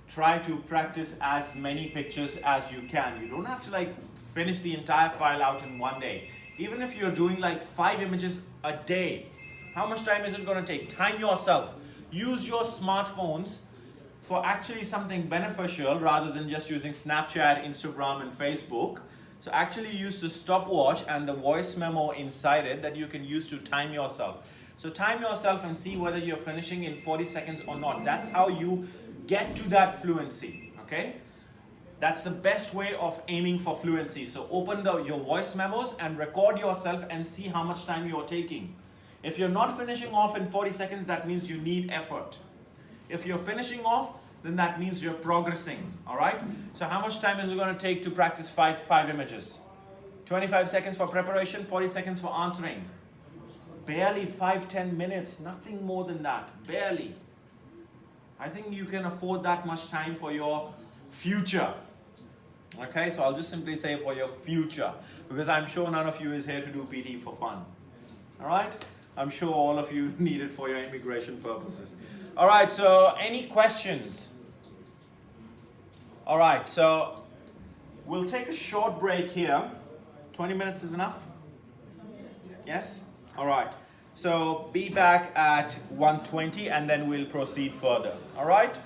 Try to practice as many pictures as you can. You don't have to like finish the entire file out in one day. Even if you're doing like 5 images a day, how much time is it going to take? Time yourself. Use your smartphones for actually something beneficial rather than just using Snapchat, Instagram and Facebook. So actually use the stopwatch and the voice memo inside it that you can use to time yourself. So time yourself and see whether you're finishing in 40 seconds or not. That's how you get to that fluency, okay? That's the best way of aiming for fluency. So open your voice memos and record yourself and see how much time you're taking. If you're not finishing off in 40 seconds, that means you need effort. If you're finishing off, then that means you're progressing, all right? So how much time is it going to take to practice five images? 25 seconds for preparation, 40 seconds for answering. Barely 5-10 minutes, nothing more than that, barely. I think you can afford that much time for your future. Okay, so I'll just simply say for your future, because I'm sure none of you is here to do PT for fun. All right? I'm sure all of you need it for your immigration purposes. All right, so any questions? All right, so we'll take a short break here. 20 minutes is enough? Yes? All right. So be back at 1:20 and then we'll proceed further. All right?